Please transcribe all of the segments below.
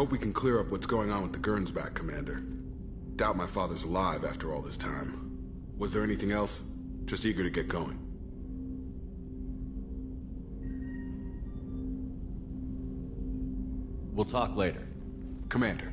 hope we can clear up what's going on with the Gernsback, Commander. Doubt my father's alive after all this time. Was there anything else? Just eager to get going. We'll talk later. Commander.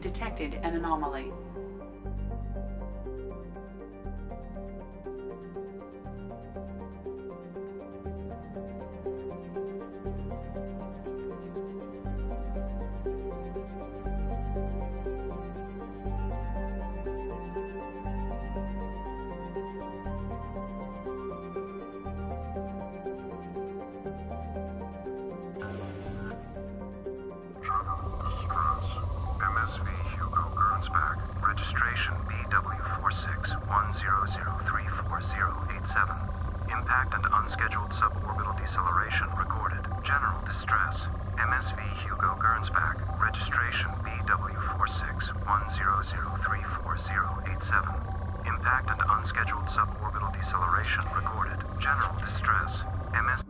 Detected an anomaly. Impact and unscheduled suborbital deceleration recorded. General distress. MSV Hugo Gernsback. Registration BW4610034087. Impact and unscheduled suborbital deceleration recorded. General distress. MS.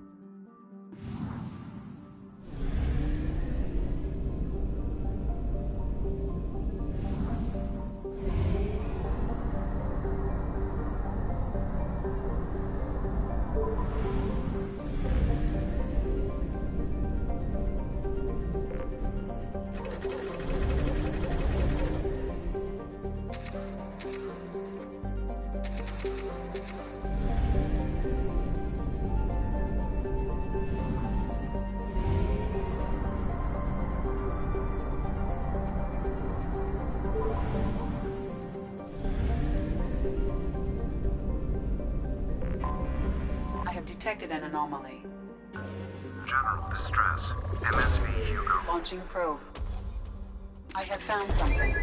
Detected an anomaly. General distress. MSV Hugo. Launching probe. I have found something.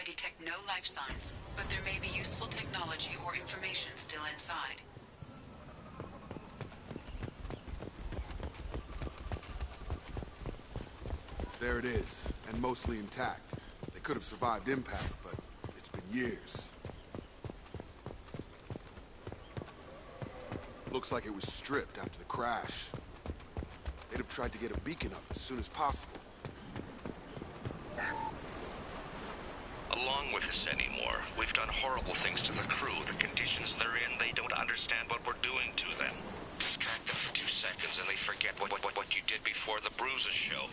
detect no life signs, but there may be useful technology or information still inside. There it is, and mostly intact. They could have survived impact, but it's been years. Looks like it was stripped after the crash. They'd have tried to get a beacon up as soon as possible. Along with this anymore, we've done horrible things to the crew. The conditions they're in, they don't understand what we're doing to them. Distract them for 2 seconds and they forget what you did before the bruises show.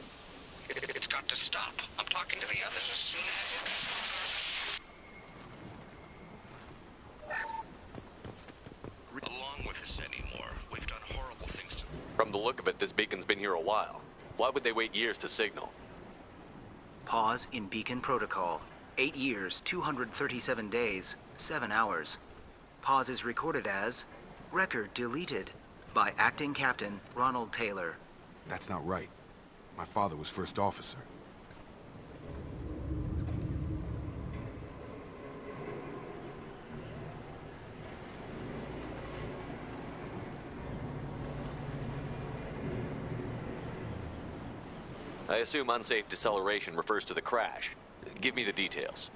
It's got to stop. I'm talking to the others as soon as it... Along with this anymore, we've done horrible things to... From the look of it, this beacon's been here a while. Why would they wait years to signal? Pause in beacon protocol. 8 years, 237 days, 7 hours. Pause is recorded as record deleted by Acting Captain Ronald Taylor. That's not right. My father was first officer. I assume unsafe deceleration refers to the crash. Give me the details.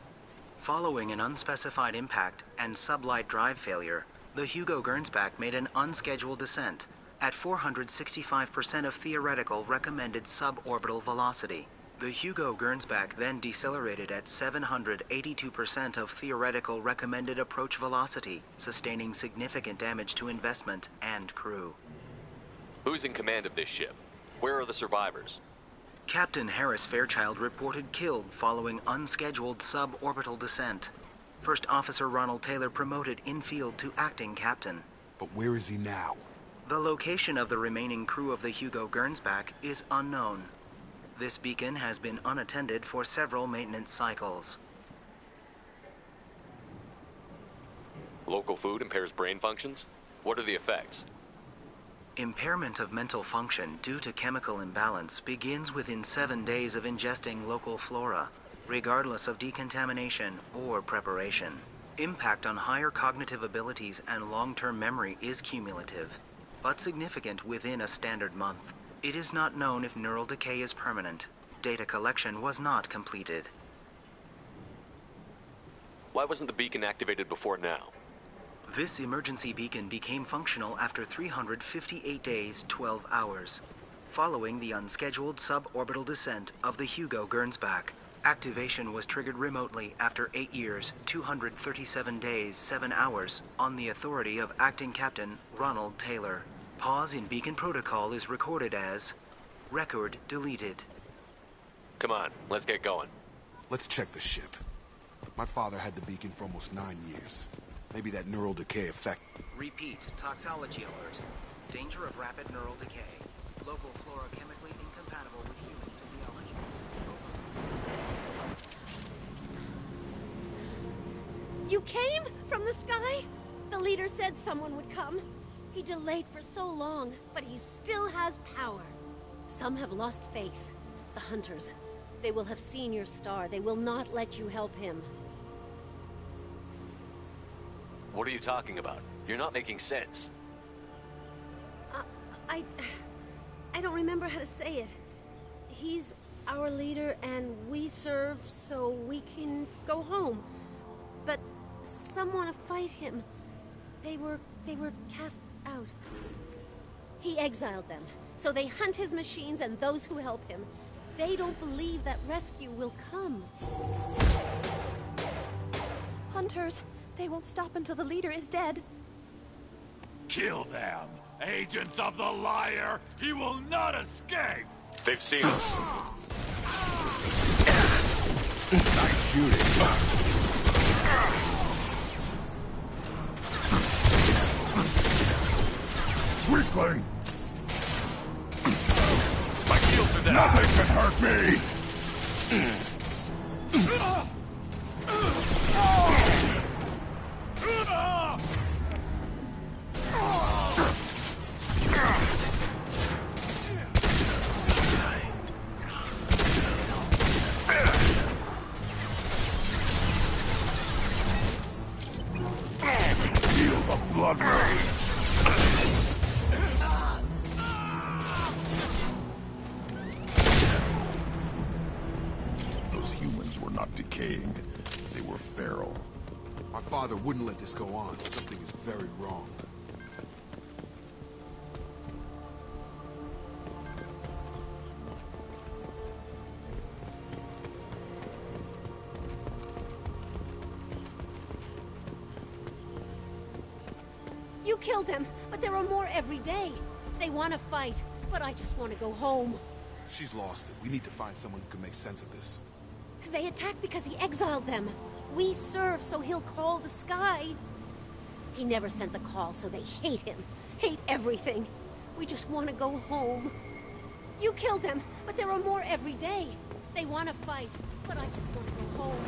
Following an unspecified impact and sublight drive failure, the Hugo Gernsback made an unscheduled descent at 465% of theoretical recommended suborbital velocity. The Hugo Gernsback then decelerated at 782% of theoretical recommended approach velocity, sustaining significant damage to investment and crew. Who's in command of this ship? Where are the survivors? Captain Harris Fairchild reported killed following unscheduled suborbital descent. First Officer Ronald Taylor promoted in-field to acting captain. But where is he now? The location of the remaining crew of the Hugo Gernsback is unknown. This beacon has been unattended for several maintenance cycles. Local food impairs brain functions? What are the effects? Impairment of mental function due to chemical imbalance begins within 7 days of ingesting local flora, regardless of decontamination or preparation. Impact on higher cognitive abilities and long-term memory is cumulative, but significant within a standard month. It is not known if neural decay is permanent. Data collection was not completed. Why wasn't the beacon activated before now? This emergency beacon became functional after 358 days, 12 hours, following the unscheduled suborbital descent of the Hugo Gernsback. Activation was triggered remotely after 8 years, 237 days, 7 hours, on the authority of Acting Captain Ronald Taylor. Pause in beacon protocol is recorded as record deleted. Come on, let's get going. Let's check the ship. My father had the beacon for almost 9 years. Maybe that neural decay effect. Repeat, toxology alert. Danger of rapid neural decay. Local flora chemically incompatible with human physiology. You came from the sky? The leader said someone would come. He delayed for so long, but he still has power. Some have lost faith. The Hunters. They will have seen your star. They will not let you help him. What are you talking about? You're not making sense. I don't remember how to say it. He's our leader and we serve so we can go home. But some want to fight him. They were cast out. He exiled them, so they hunt his machines and those who help him. They don't believe that rescue will come. Hunters, they won't stop until the leader is dead. Kill them! Agents of the liar! He will not escape! They've seen us. Nice shooting. Weakling! My shields are down! Nothing can hurt me! blood rage. Those humans were not decaying. They were feral. My father wouldn't let this go on. Something is very wrong. You killed them, but there are more every day. They want to fight, but I just want to go home. She's lost it. We need to find someone who can make sense of this. They attacked because he exiled them. We serve so he'll call the sky. He never sent the call, so they hate him. Hate everything. We just want to go home. You killed them, but there are more every day. They want to fight, but I just want to go home.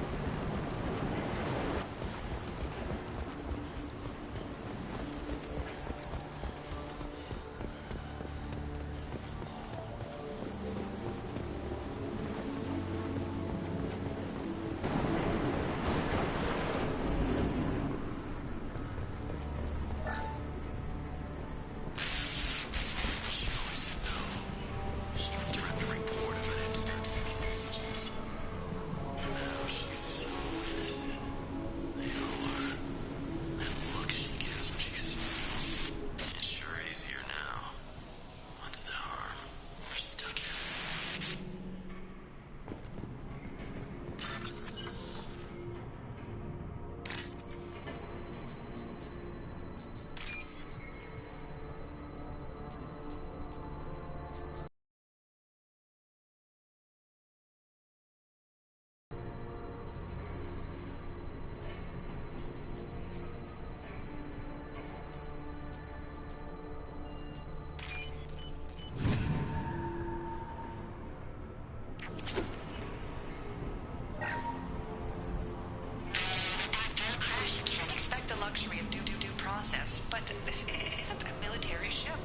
process, but this isn't a military ship.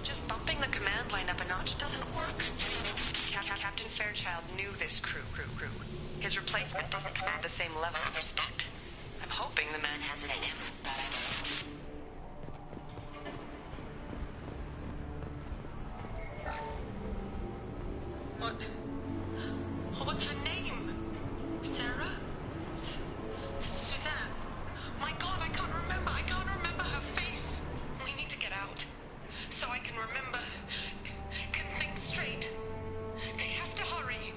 Just bumping the command line up a notch doesn't work. Captain Fairchild knew this crew. His replacement doesn't command the same level of respect. I'm hoping the man has it in him. What was her name? Sarah? Suzanne? My God, I can't remember. I can't remember her face. We need to get out. So I can remember. Can think straight. They have to hurry.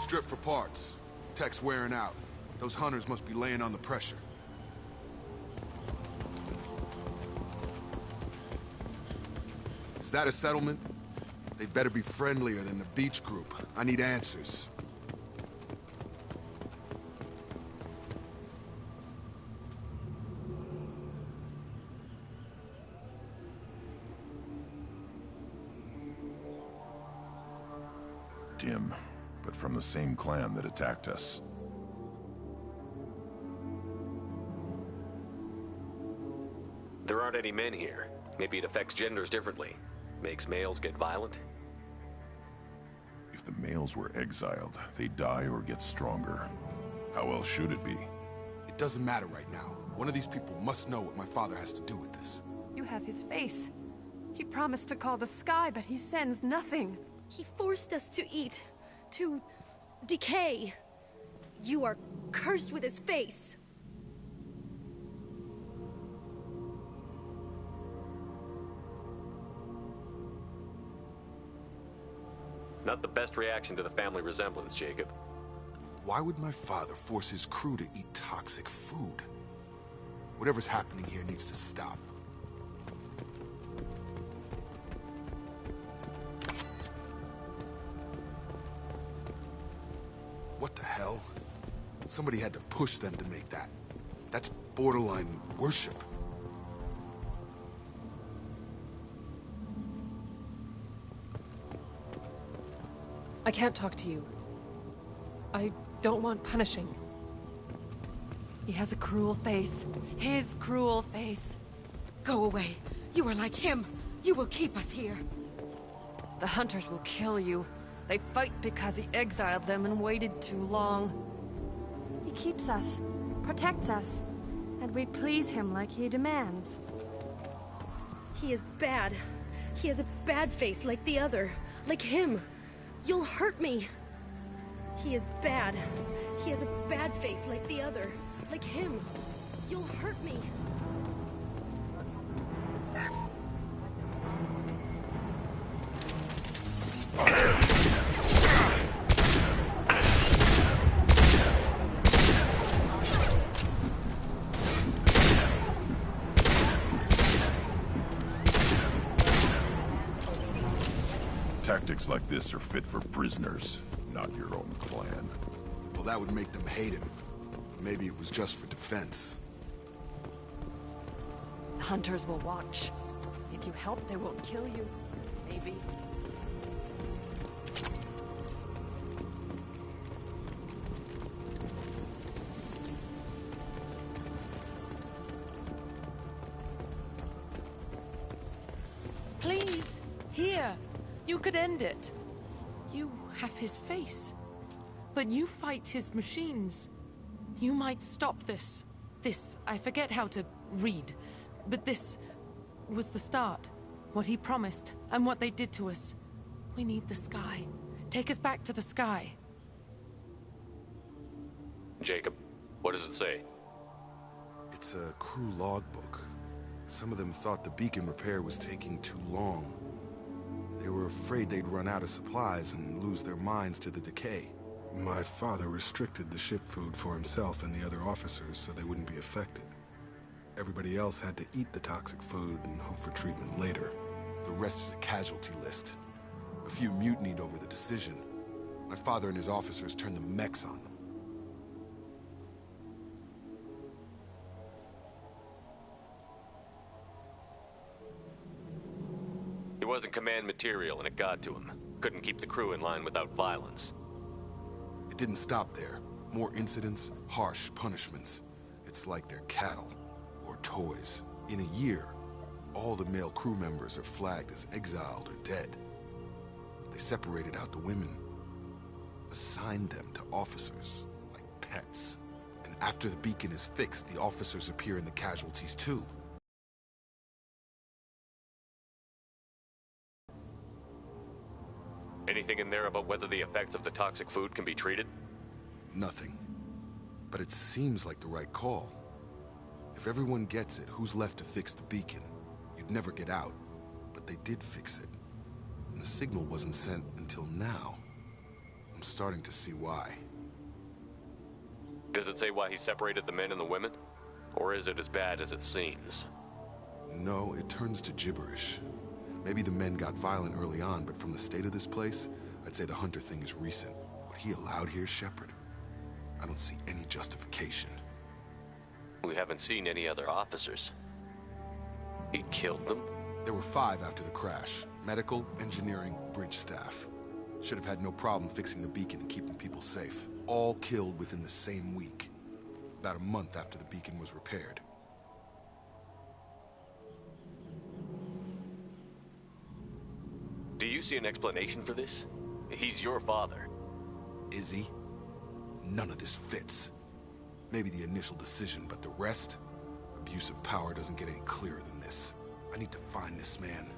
Strip for parts. Tech's wearing out. Those hunters must be laying on the pressure. Is that a settlement? They better be friendlier than the beach group. I need answers. Dim, but from the same clan that attacked us. There aren't any men here. Maybe it affects genders differently. Makes males get violent. If the males were exiled, they die or get stronger. How else should it be? It doesn't matter right now. One of these people must know what my father has to do with this. You have his face. He promised to call the sky, but he sends nothing. He forced us to eat, to decay. You are cursed with his face. Not the best reaction to the family resemblance, Jacob. Why would my father force his crew to eat toxic food? Whatever's happening here needs to stop. Somebody had to push them to make that. That's borderline worship. I can't talk to you. I don't want punishing. He has a cruel face. His cruel face. Go away. You are like him. You will keep us here. The hunters will kill you. They fight because he exiled them and waited too long. He keeps us, protects us, and we please him like he demands. He is bad. He has a bad face like the other. Like him. You'll hurt me. He is bad. He has a bad face like the other. Like him. You'll hurt me. Tactics like this are fit for prisoners, not your own clan. Well, that would make them hate him. Maybe it was just for defense. The hunters will watch. If you help, they won't kill you. Maybe. Please, here. You could end it. You have his face. But you fight his machines. You might stop this. This, I forget how to read. But this was the start. What he promised, and what they did to us. We need the sky. Take us back to the sky. Jacob, what does it say? It's a crew logbook. Some of them thought the beacon repair was taking too long. They were afraid they'd run out of supplies and lose their minds to the decay. My father restricted the ship food for himself and the other officers so they wouldn't be affected. Everybody else had to eat the toxic food and hope for treatment later. The rest is a casualty list. A few mutinied over the decision. My father and his officers turned the mechs on them. He wasn't command material and it got to him. Couldn't keep the crew in line without violence. It didn't stop there. More incidents, harsh punishments. It's like they're cattle, or toys. In a year, all the male crew members are flagged as exiled or dead. They separated out the women, assigned them to officers, like pets. And after the beacon is fixed, the officers appear in the casualties too. Anything in there about whether the effects of the toxic food can be treated? Nothing. But it seems like the right call. If everyone gets it, who's left to fix the beacon? You'd never get out. But they did fix it. And the signal wasn't sent until now. I'm starting to see why. Does it say why he separated the men and the women? Or is it as bad as it seems? No, it turns to gibberish. Maybe the men got violent early on, but from the state of this place, I'd say the Hunter thing is recent. What he allowed here, Shepard, I don't see any justification. We haven't seen any other officers. He killed them? There were 5 after the crash. Medical, engineering, bridge staff. Should have had no problem fixing the beacon and keeping people safe. All killed within the same week. About a month after the beacon was repaired. Do you see an explanation for this? He's your father. Is he? None of this fits. Maybe the initial decision, but the rest? Abuse of power doesn't get any clearer than this. I need to find this man.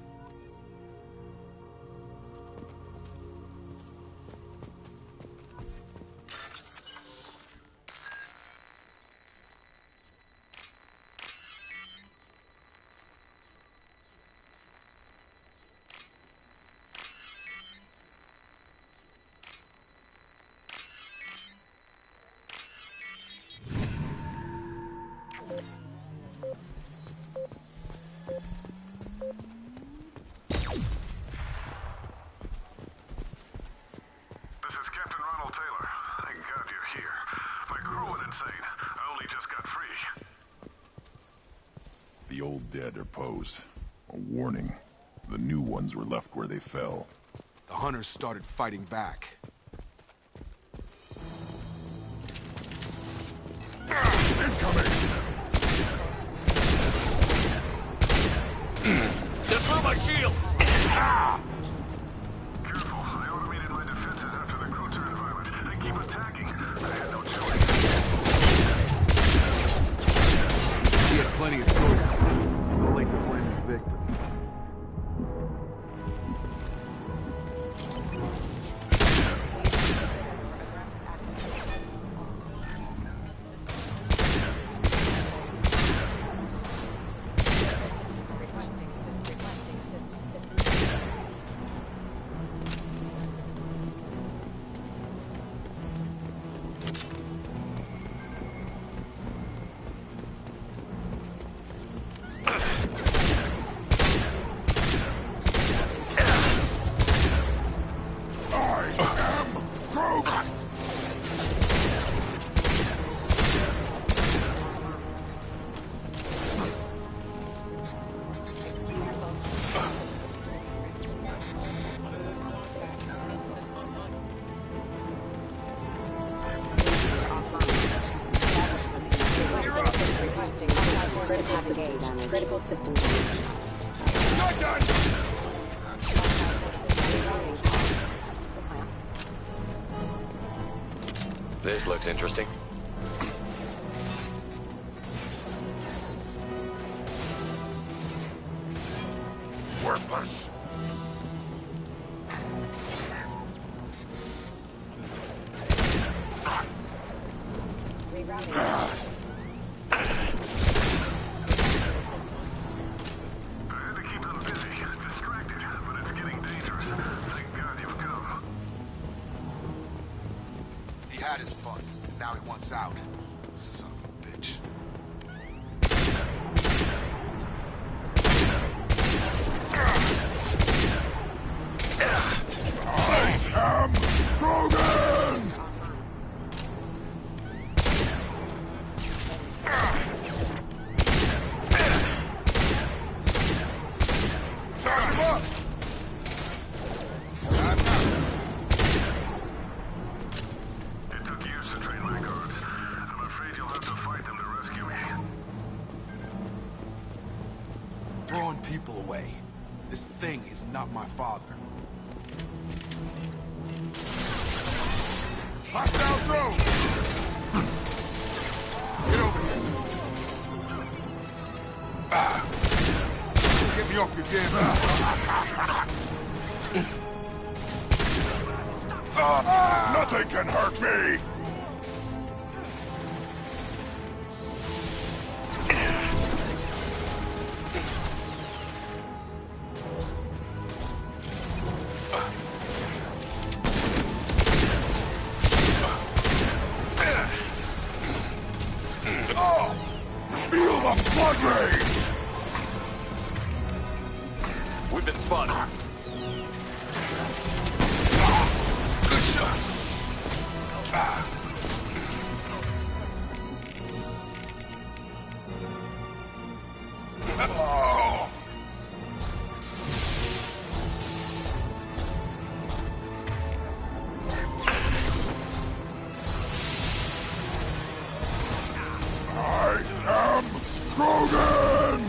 insane. I only just got free. The old dead are posed. A warning. The new ones were left where they fell. The hunters started fighting back. Incoming! They're through my shield! Careful, I automated my defenses after the crew turned violent. They keep attacking. I had no choice. He had plenty of choice. No late to blame the victim. Critical system damage. This looks interesting. Worthless. He had his fun. Now he wants out. Son of a bitch. I am Krogan! Charge him up! It took years to train my guards. I'm afraid you'll have to fight them to rescue me. Throwing people away. This thing is not my father. Hostile drone! Get over here. Get me off your damn Nothing can hurt me! Feel the blood rage! We've been spotted. Good shot. Oh. I am Krogan!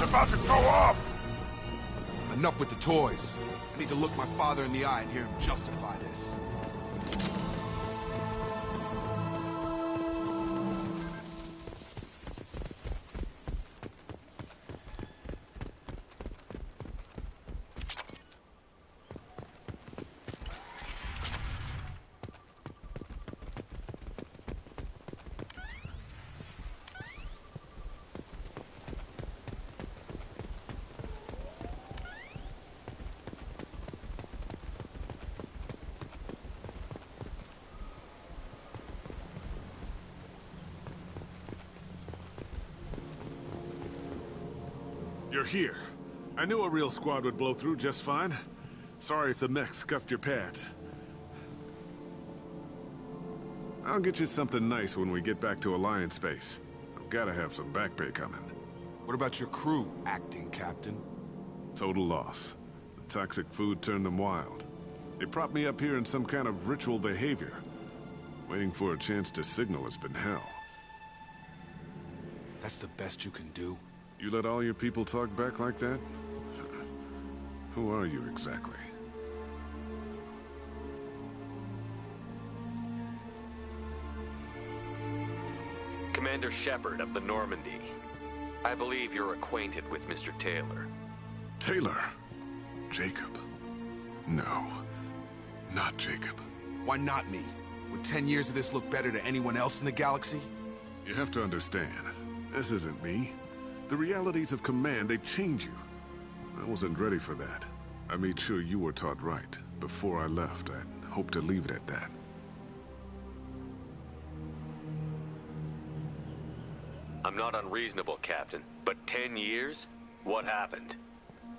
About to go off! Enough with the toys. I need to look my father in the eye and hear him justify this. You're here. I knew a real squad would blow through just fine. Sorry if the mech scuffed your pads. I'll get you something nice when we get back to Alliance space. I've gotta have some back pay coming. What about your crew, acting captain? Total loss. The toxic food turned them wild. They propped me up here in some kind of ritual behavior. Waiting for a chance to signal has been hell. That's the best you can do? You let all your people talk back like that? Who are you exactly? Commander Shepard of the Normandy. I believe you're acquainted with Mr. Taylor. Taylor? Jacob? No. Not Jacob. Why not me? Would 10 years of this look better to anyone else in the galaxy? You have to understand, this isn't me. The realities of command, they change you. I wasn't ready for that. I made sure you were taught right. Before I left, I hoped to leave it at that. I'm not unreasonable, Captain, but 10 years? What happened?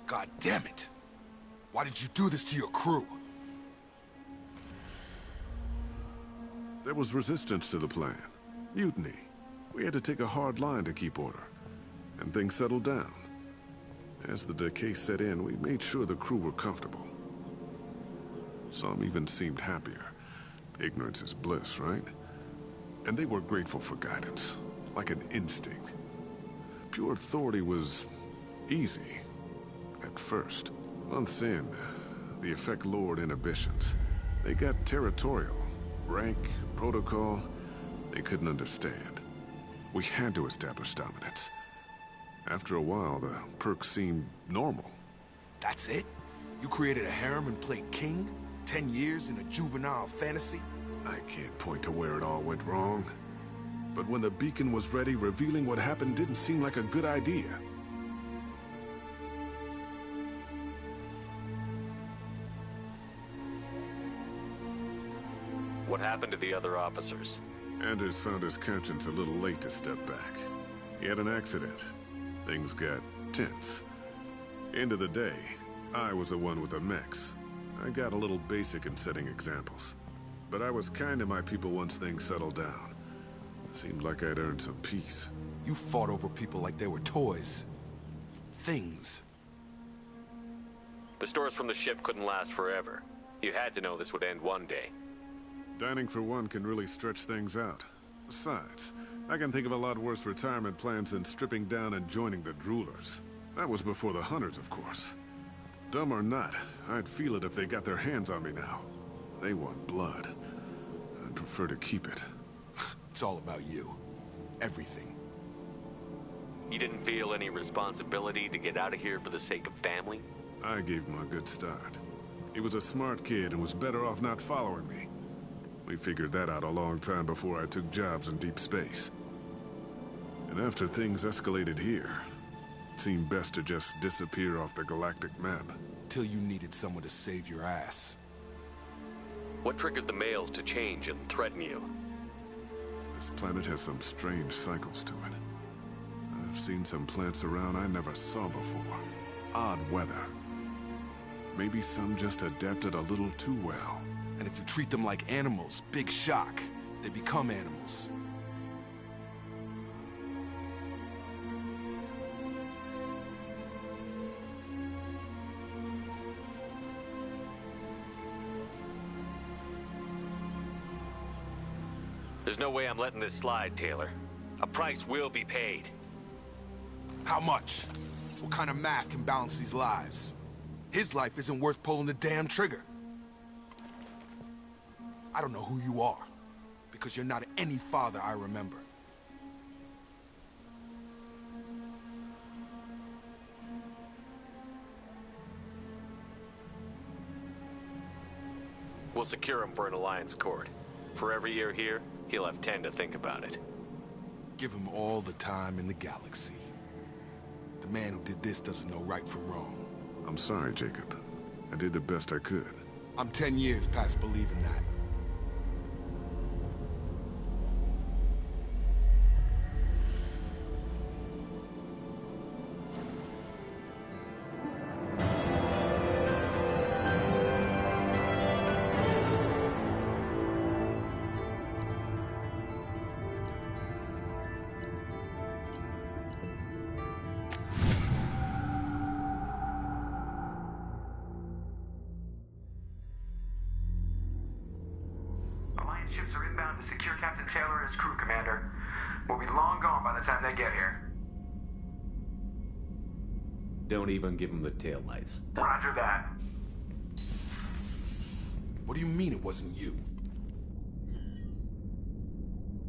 God damn it! Why did you do this to your crew? There was resistance to the plan. Mutiny. We had to take a hard line to keep order. And things settled down. As the decay set in, we made sure the crew were comfortable. Some even seemed happier. Ignorance is bliss, right? And they were grateful for guidance, like an instinct. Pure authority was easy, at first. Months in, the effect lowered inhibitions. They got territorial. Rank, protocol, they couldn't understand. We had to establish dominance. After a while, the perks seemed normal. That's it? You created a harem and played king? 10 years in a juvenile fantasy? I can't point to where it all went wrong. But when the beacon was ready, revealing what happened didn't seem like a good idea. What happened to the other officers? Anders found his conscience a little late to step back. He had an accident. Things got tense. End of the day, I was the one with the mechs. I got a little basic in setting examples. But I was kind to my people once things settled down. Seemed like I'd earned some peace. You fought over people like they were toys. Things. The stores from the ship couldn't last forever. You had to know this would end one day. Dining for one can really stretch things out. Besides, I can think of a lot worse retirement plans than stripping down and joining the Droolers. That was before the Hunters, of course. Dumb or not, I'd feel it if they got their hands on me now. They want blood. I'd prefer to keep it. It's all about you. Everything. You didn't feel any responsibility to get out of here for the sake of family? I gave him a good start. He was a smart kid and was better off not following me. We figured that out a long time before I took jobs in deep space. And after things escalated here, it seemed best to just disappear off the galactic map. Till you needed someone to save your ass. What triggered the males to change and threaten you? This planet has some strange cycles to it. I've seen some plants around I never saw before. Odd weather. Maybe some just adapted a little too well. And if you treat them like animals, big shock. They become animals. There's no way I'm letting this slide, Taylor. A price will be paid. How much? What kind of math can balance these lives? His life isn't worth pulling the damn trigger. I don't know who you are, because you're not any father I remember. We'll secure him for an Alliance court. For every year here, he'll have 10 to think about it. Give him all the time in the galaxy. The man who did this doesn't know right from wrong. I'm sorry, Jacob. I did the best I could. I'm 10 years past believing that. Taylor and his crew, Commander. We'll be long gone by the time they get here. Don't even give him the taillights. Roger that. What do you mean it wasn't you?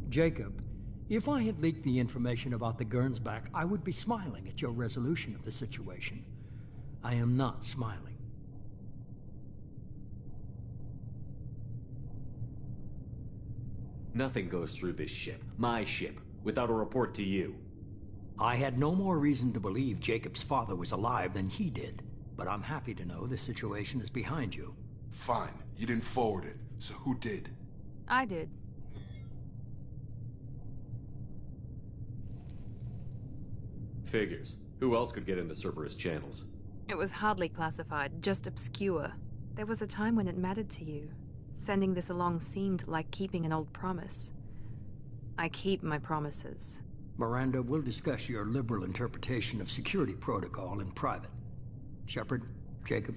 Jacob, if I had leaked the information about the Gernsback, I would be smiling at your resolution of the situation. I am not smiling. Nothing goes through this ship, my ship, without a report to you. I had no more reason to believe Jacob's father was alive than he did, but I'm happy to know the situation is behind you. Fine, you didn't forward it, so who did? I did. Figures. Who else could get into Cerberus channels? It was hardly classified, just obscure. There was a time when it mattered to you. Sending this along seemed like keeping an old promise. I keep my promises. Miranda, we'll discuss your liberal interpretation of security protocol in private. Shepard, Jacob.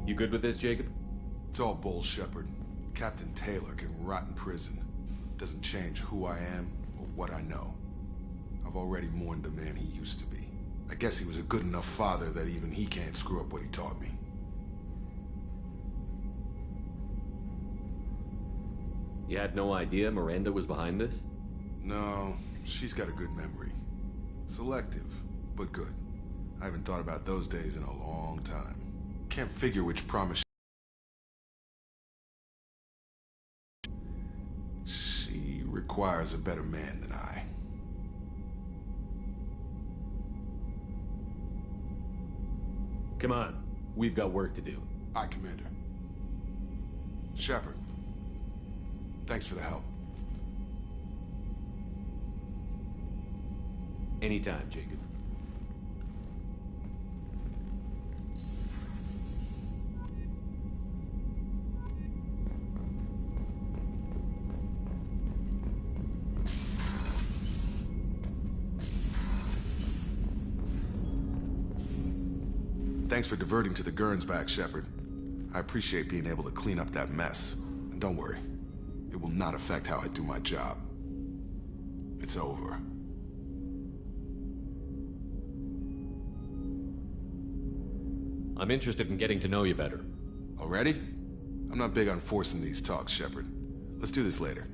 You good with this, Jacob? It's all bull, Shepard. Captain Taylor can rot in prison. Doesn't change who I am or what I know. I've already mourned the man he used to be. I guess he was a good enough father that even he can't screw up what he taught me. You had no idea Miranda was behind this? No, she's got a good memory. Selective, but good. I haven't thought about those days in a long time. Can't figure which promise she requires a better man than I. Come on, we've got work to do. Aye, Commander. Shepard, thanks for the help. Anytime, Jacob. Thanks for diverting to the Gernsback, Shepard. I appreciate being able to clean up that mess. And don't worry, it will not affect how I do my job. It's over. I'm interested in getting to know you better. Already? I'm not big on forcing these talks, Shepard. Let's do this later.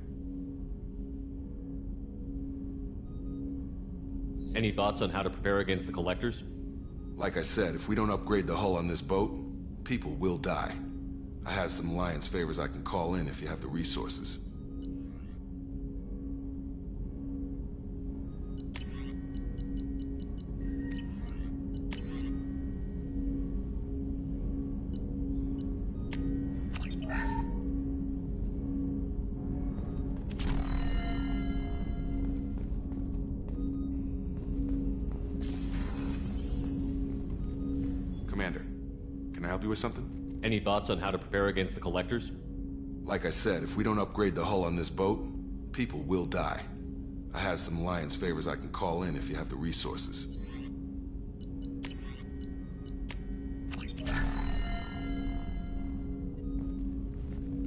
Any thoughts on how to prepare against the Collectors? Like I said, if we don't upgrade the hull on this boat, people will die. I have some Alliance favors I can call in if you have the resources. Commander, can I help you with something? Any thoughts on how to prepare against the Collectors? Like I said, if we don't upgrade the hull on this boat, people will die. I have some Alliance favors I can call in if you have the resources.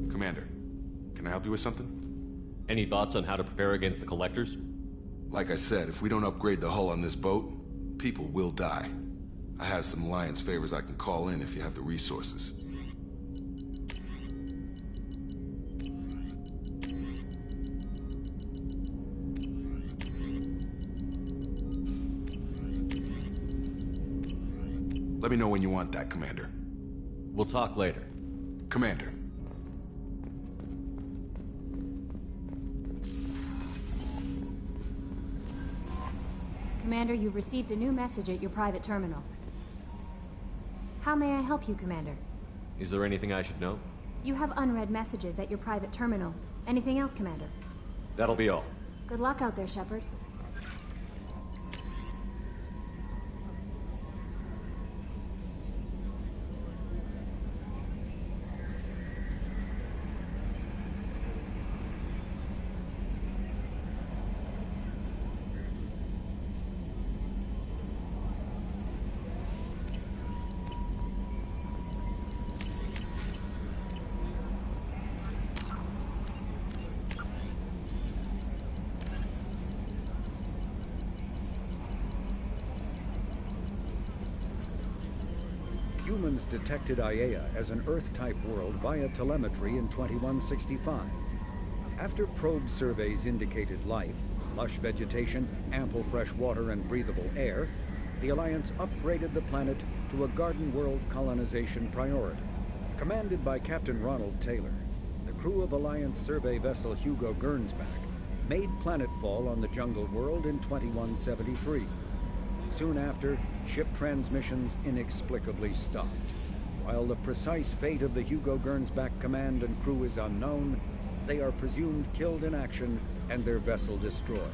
Commander, can I help you with something? Any thoughts on how to prepare against the Collectors? Like I said, if we don't upgrade the hull on this boat, people will die. I have some Alliance favors I can call in if you have the resources. Let me know when you want that, Commander. We'll talk later. Commander. Commander, you've received a new message at your private terminal. How may I help you, Commander? Is there anything I should know? You have unread messages at your private terminal. Anything else, Commander? That'll be all. Good luck out there, Shepard. humans detected Aiea as an Earth-type world via telemetry in 2165. After probe surveys indicated life, lush vegetation, ample fresh water, and breathable air, the Alliance upgraded the planet to a Garden World colonization priority. Commanded by Captain Ronald Taylor, the crew of Alliance survey vessel Hugo Gernsback made planetfall on the Jungle World in 2173. Soon after, ship transmissions inexplicably stopped. While the precise fate of the Hugo Gernsback command and crew is unknown, they are presumed killed in action and their vessel destroyed.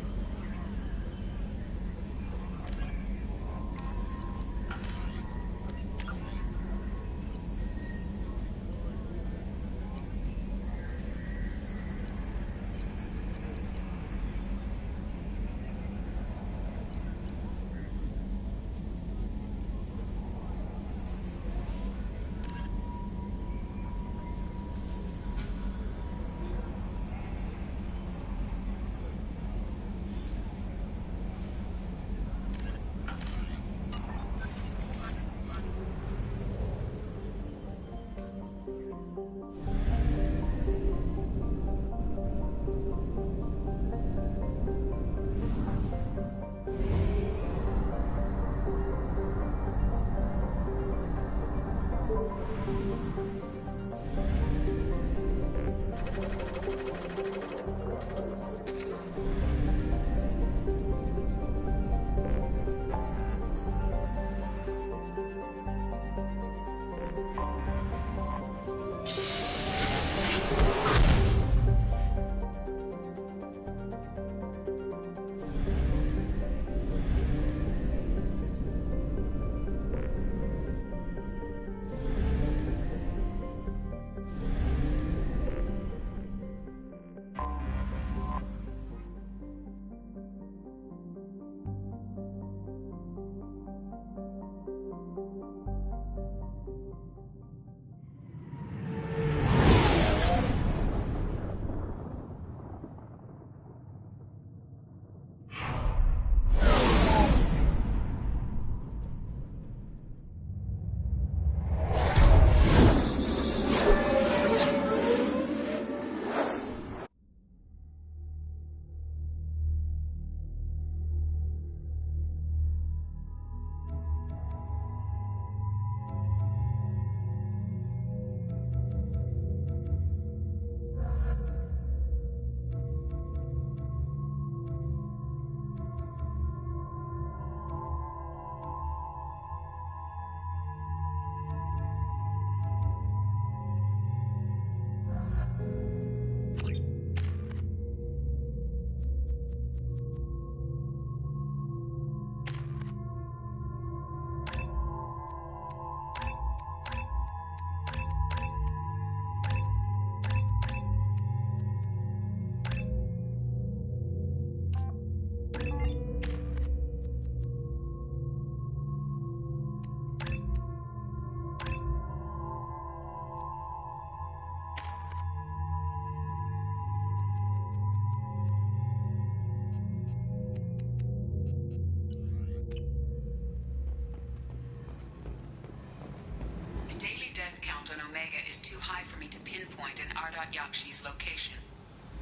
is too high for me to pinpoint an Ardat Yakshi's location.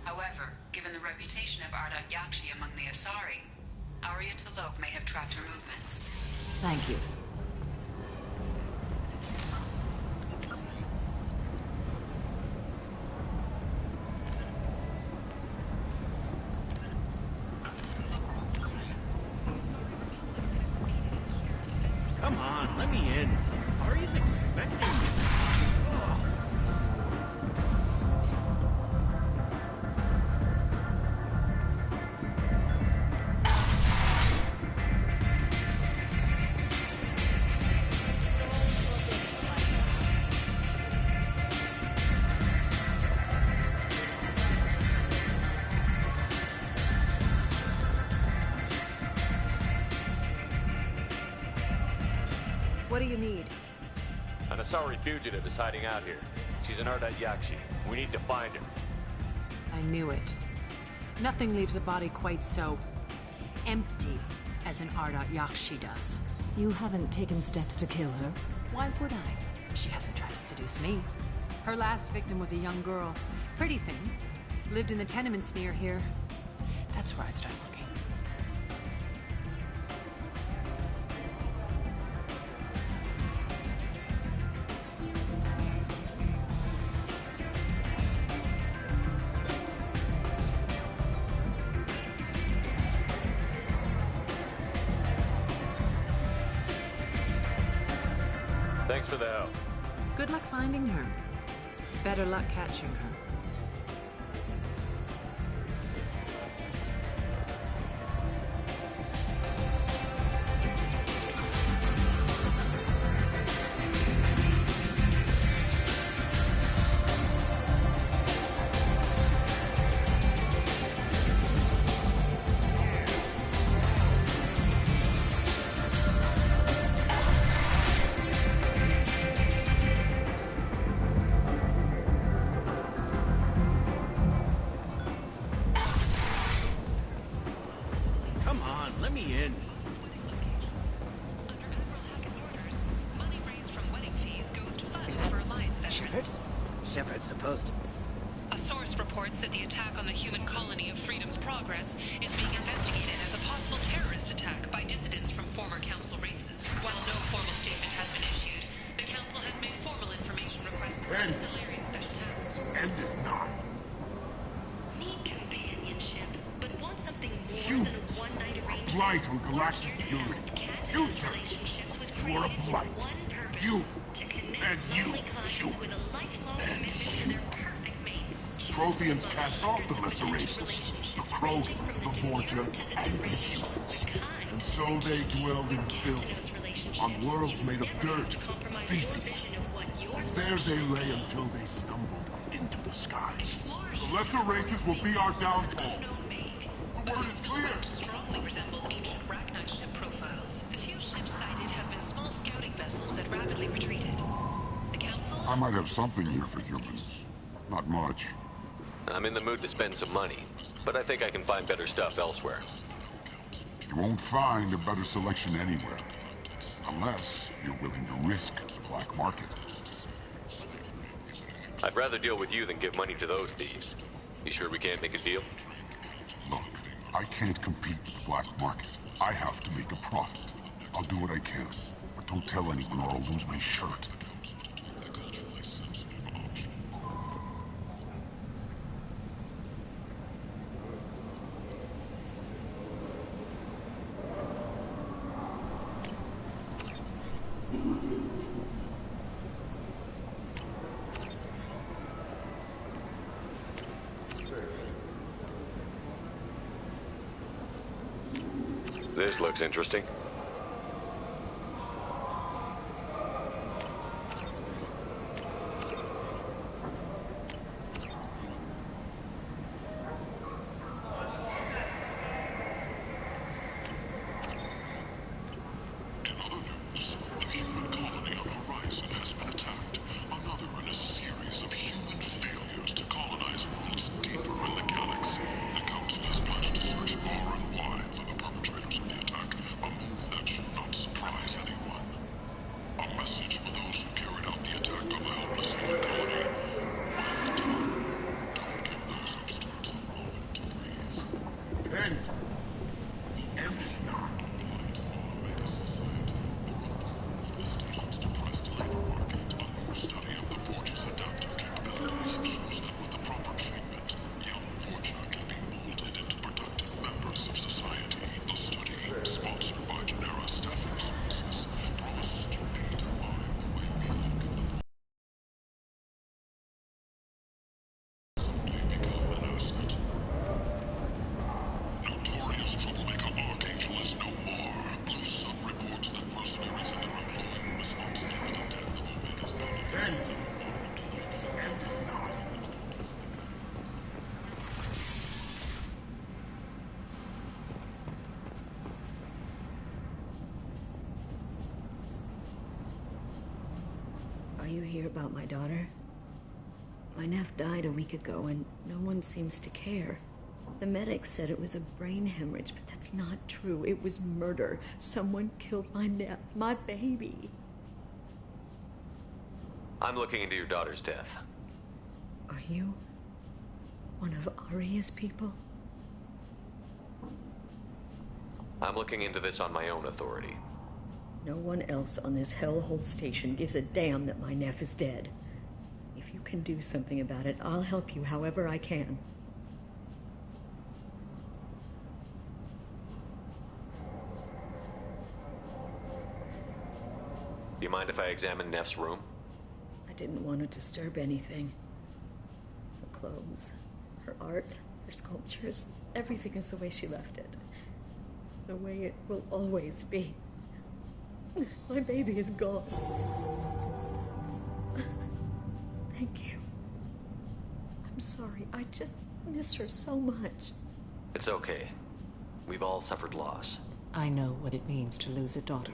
However, given the reputation of Ardat Yakshi among the Asari, Arya T'Loak may have tracked her movements. Thank you. Come on, let me in. Ari's expecting me. What do you need? An Asari fugitive is hiding out here. She's an Ardat Yakshi. We need to find her. I knew it. Nothing leaves a body quite so empty as an Ardat Yakshi does. You haven't taken steps to kill her? Why would I? She hasn't tried to seduce me. Her last victim was a young girl. Pretty thing. Lived in the tenements near here. That's where I'd start looking. Thanks for the help. Good luck finding her. Better luck catching her. Come on, let me in. Money raised from wedding fees goes to funds for Alliance veterans. Shepard's supposed to... A source reports that the attack on the human colony of Freedom's Progress is being investigated as a possible terrorist attack by dissidents from former council races. While no formal statement has been issued, the council has made formal information requests from the Solarian Special Task Force. End is not. Need companionship, but want something more Humans than a one-night arrangement. Blight on galactic purity. You, sir. You are a blight. You. And you. You. And you. Protheans cast off the lesser races. The Krogan, the Vorger, and the humans. And so they dwelled in filth. On worlds made of dirt, feces. And there they lay until they stumbled into the skies. The lesser races will be our downfall. The word is clear. Strongly resembles ancient Rachni ship profiles. The few ships sighted have been small scouting vessels that rapidly retreated. The council... I might have something here for humans. Not much. I'm in the mood to spend some money, but I think I can find better stuff elsewhere. You won't find a better selection anywhere. Unless you're willing to risk the black market. I'd rather deal with you than give money to those thieves. You sure we can't make a deal? Look, I can't compete with the black market. I have to make a profit. I'll do what I can, but don't tell anyone or I'll lose my shirt. This looks interesting. Are you here about my daughter? My nephew died a week ago and no one seems to care. The medics said it was a brain hemorrhage, but that's not true. It was murder. Someone killed my nephew, my baby. I'm looking into your daughter's death. Are you one of Aria's people? I'm looking into this on my own authority. No one else on this hellhole station gives a damn that my nephew is dead. If you can do something about it, I'll help you however I can. Do you mind if I examine Neff's room? I didn't want to disturb anything. Her clothes, her art, her sculptures, everything is the way she left it. The way it will always be. My baby is gone. Thank you. I'm sorry. I just miss her so much. It's okay. We've all suffered loss. I know what it means to lose a daughter.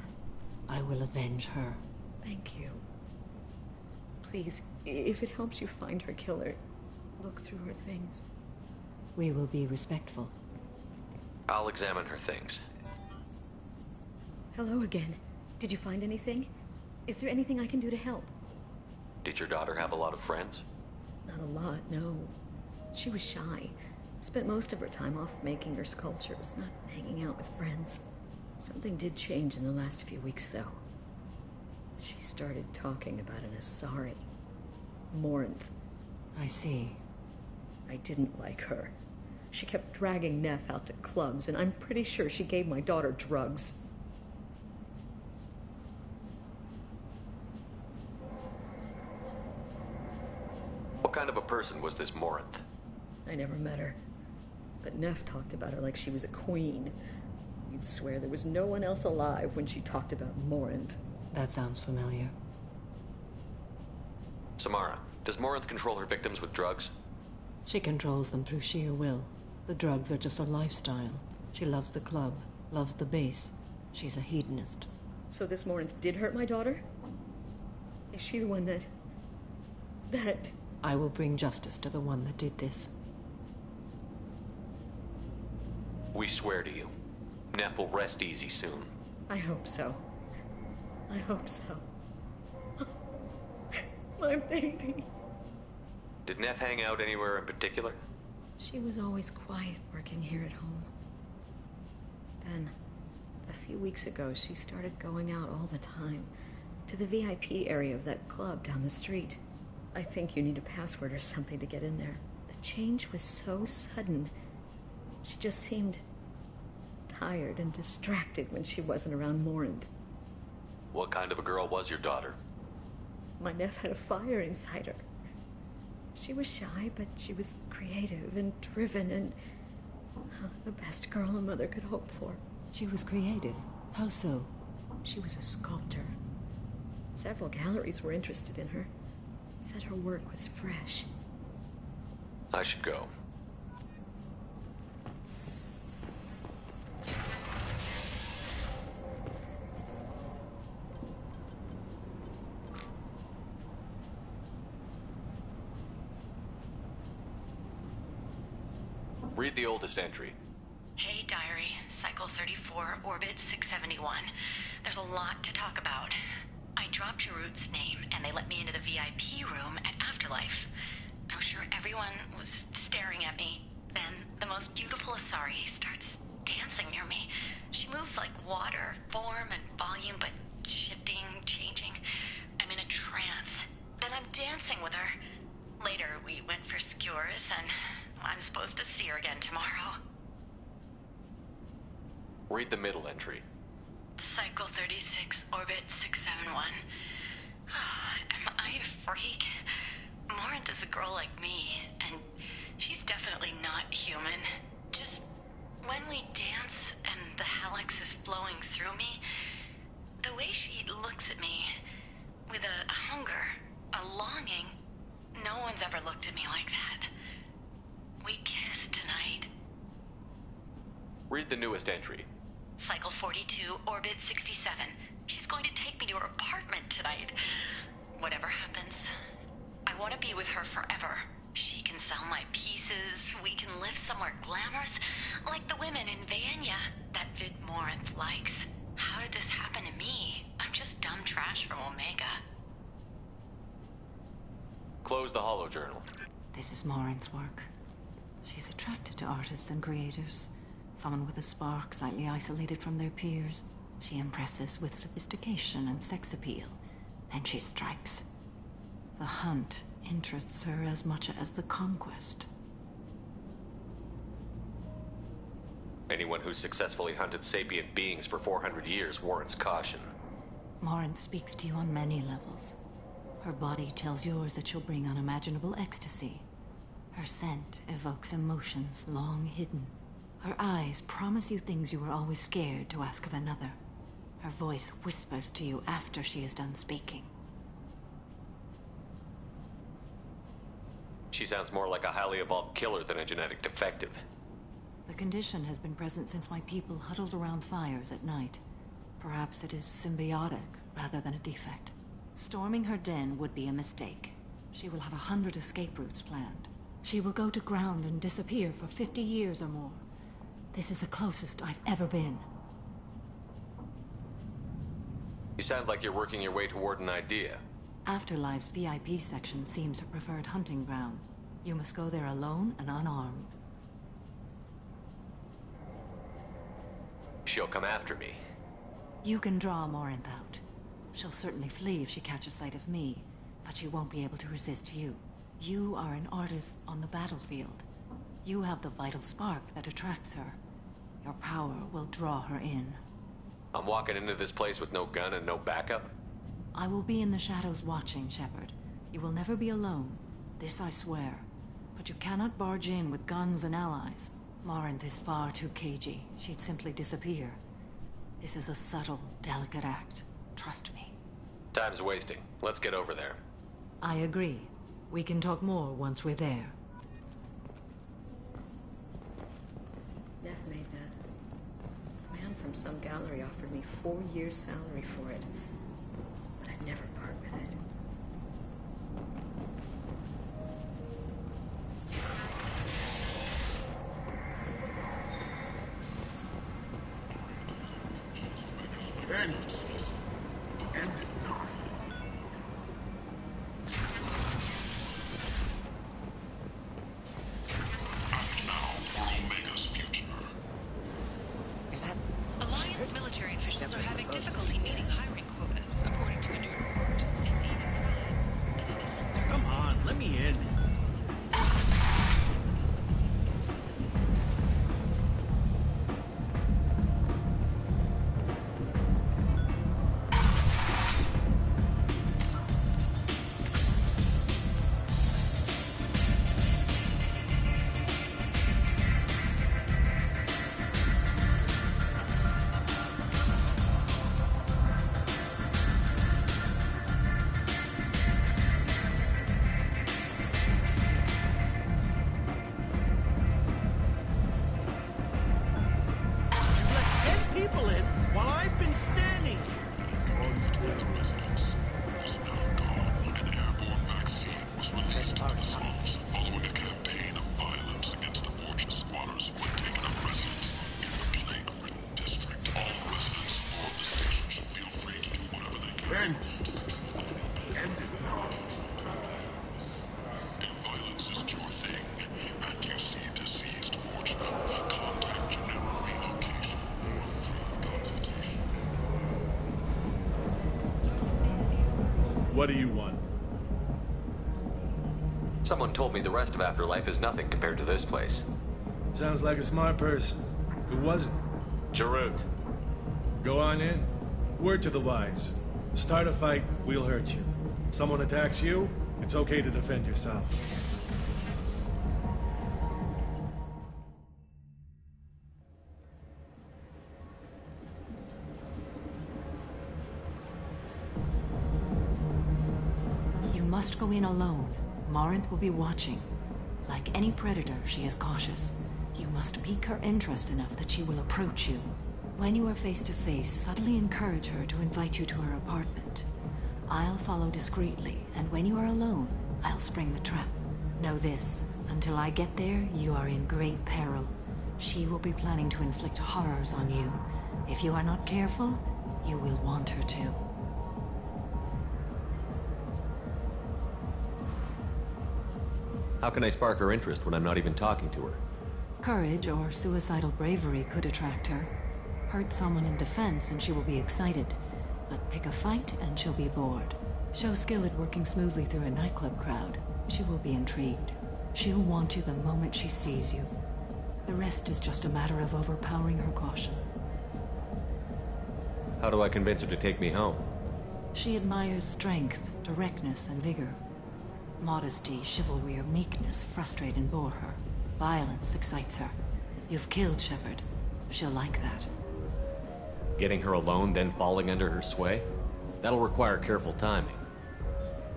I will avenge her. Thank you. Please, if it helps you find her killer, look through her things. We will be respectful. I'll examine her things. Hello again. Did you find anything? Is there anything I can do to help? Did your daughter have a lot of friends? Not a lot, no. She was shy. Spent most of her time off making her sculptures, not hanging out with friends. Something did change in the last few weeks, though. She started talking about an Asari. Morinth. I see. I didn't like her. She kept dragging Neff out to clubs, and I'm pretty sure she gave my daughter drugs. What kind of a person was this Morinth? I never met her. But Neff talked about her like she was a queen. You'd swear there was no one else alive when she talked about Morinth. That sounds familiar. Samara, does Morinth control her victims with drugs? She controls them through sheer will. The drugs are just a lifestyle. She loves the club, loves the base. She's a hedonist. So this Morinth did hurt my daughter? Is she the one that... I will bring justice to the one that did this. We swear to you. Neff will rest easy soon. I hope so. I hope so. My baby. Did Neff hang out anywhere in particular? She was always quiet working here at home. Then, a few weeks ago, she started going out all the time. To the VIP area of that club down the street. I think you need a password or something to get in there. The change was so sudden. She just seemed tired and distracted when she wasn't around Morinth. What kind of a girl was your daughter? My nephew had a fire inside her. She was shy, but she was creative and driven and the best girl a mother could hope for. She was creative? How so? She was a sculptor. Several galleries were interested in her. Said her work was fresh. I should go. Read the oldest entry. Hey, Diary. Cycle 34, Orbit 671. There's a lot to talk about. I dropped Jarut's name, and they let me into the VIP room at Afterlife. I'm sure everyone was staring at me. Then, the most beautiful Asari starts dancing near me. She moves like water, form and volume, but shifting, changing. I'm in a trance. Then I'm dancing with her. Later, we went for skewers, and I'm supposed to see her again tomorrow. Read the middle entry. Cycle 36, Orbit 671. Am I a freak? Morinth is a girl like me, and she's definitely not human. Just when we dance and the helix is flowing through me, the way she looks at me, with a hunger, a longing, no one's ever looked at me like that. We kissed tonight. Read the newest entry. Cycle 42, Orbit 67. She's going to take me to her apartment tonight. Whatever happens, I want to be with her forever. She can sell my pieces. We can live somewhere glamorous, like the women in Vanya that Vid Morinth likes. How did this happen to me? I'm just dumb trash from Omega. Close the holojournal. This is Morin's work. She's attracted to artists and creators. Someone with a spark, slightly isolated from their peers. She impresses with sophistication and sex appeal. Then she strikes. The hunt interests her as much as the conquest. Anyone who's successfully hunted sapient beings for 400 years warrants caution. Morin speaks to you on many levels. Her body tells yours that she'll bring unimaginable ecstasy. Her scent evokes emotions long hidden. Her eyes promise you things you were always scared to ask of another. Her voice whispers to you after she is done speaking. She sounds more like a highly evolved killer than a genetic defective. The condition has been present since my people huddled around fires at night. Perhaps it is symbiotic rather than a defect. Storming her den would be a mistake. She will have 100 escape routes planned. She will go to ground and disappear for 50 years or more. This is the closest I've ever been. You sound like you're working your way toward an idea. Afterlife's VIP section seems her preferred hunting ground. You must go there alone and unarmed. She'll come after me. You can draw Morinth out. She'll certainly flee if she catches sight of me, but she won't be able to resist you. You are an artist on the battlefield. You have the vital spark that attracts her. Your power will draw her in. I'm walking into this place with no gun and no backup? I will be in the shadows watching, Shepard. You will never be alone. This I swear. But you cannot barge in with guns and allies. Morinth is far too cagey. She'd simply disappear. This is a subtle, delicate act. Trust me. Time's wasting. Let's get over there. I agree. We can talk more once we're there. Neff made that. A man from some gallery offered me 4 years' salary for it. But I'd never part with it. End it now. And now for Omega's future. Is that... Alliance military officials are having difficulty meeting hiring quotas, according to a new report. Come on, let me in. End it now. If violence isn't your thing, and you see deceased fortune, contact General Relocation for free consultation. What do you want? Someone told me the rest of Afterlife is nothing compared to this place. Sounds like a smart person. Who was it? Jarut. Go on in. Word to the wise. Start a fight, we'll hurt you. Someone attacks you, it's okay to defend yourself. You must go in alone. Morinth will be watching. Like any predator, she is cautious. You must pique her interest enough that she will approach you. When you are face to face, subtly encourage her to invite you to her apartment. I'll follow discreetly, and when you are alone, I'll spring the trap. Know this, until I get there, you are in great peril. She will be planning to inflict horrors on you. If you are not careful, you will want her to. How can I spark her interest when I'm not even talking to her? Courage or suicidal bravery could attract her. Hurt someone in defense and she will be excited. But pick a fight and she'll be bored. Show skill at working smoothly through a nightclub crowd. She will be intrigued. She'll want you the moment she sees you. The rest is just a matter of overpowering her caution. How do I convince her to take me home? She admires strength, directness, and vigor. Modesty, chivalry, or meekness frustrate and bore her. Violence excites her. You've killed Shepard. She'll like that. Getting her alone, then falling under her sway? That'll require careful timing.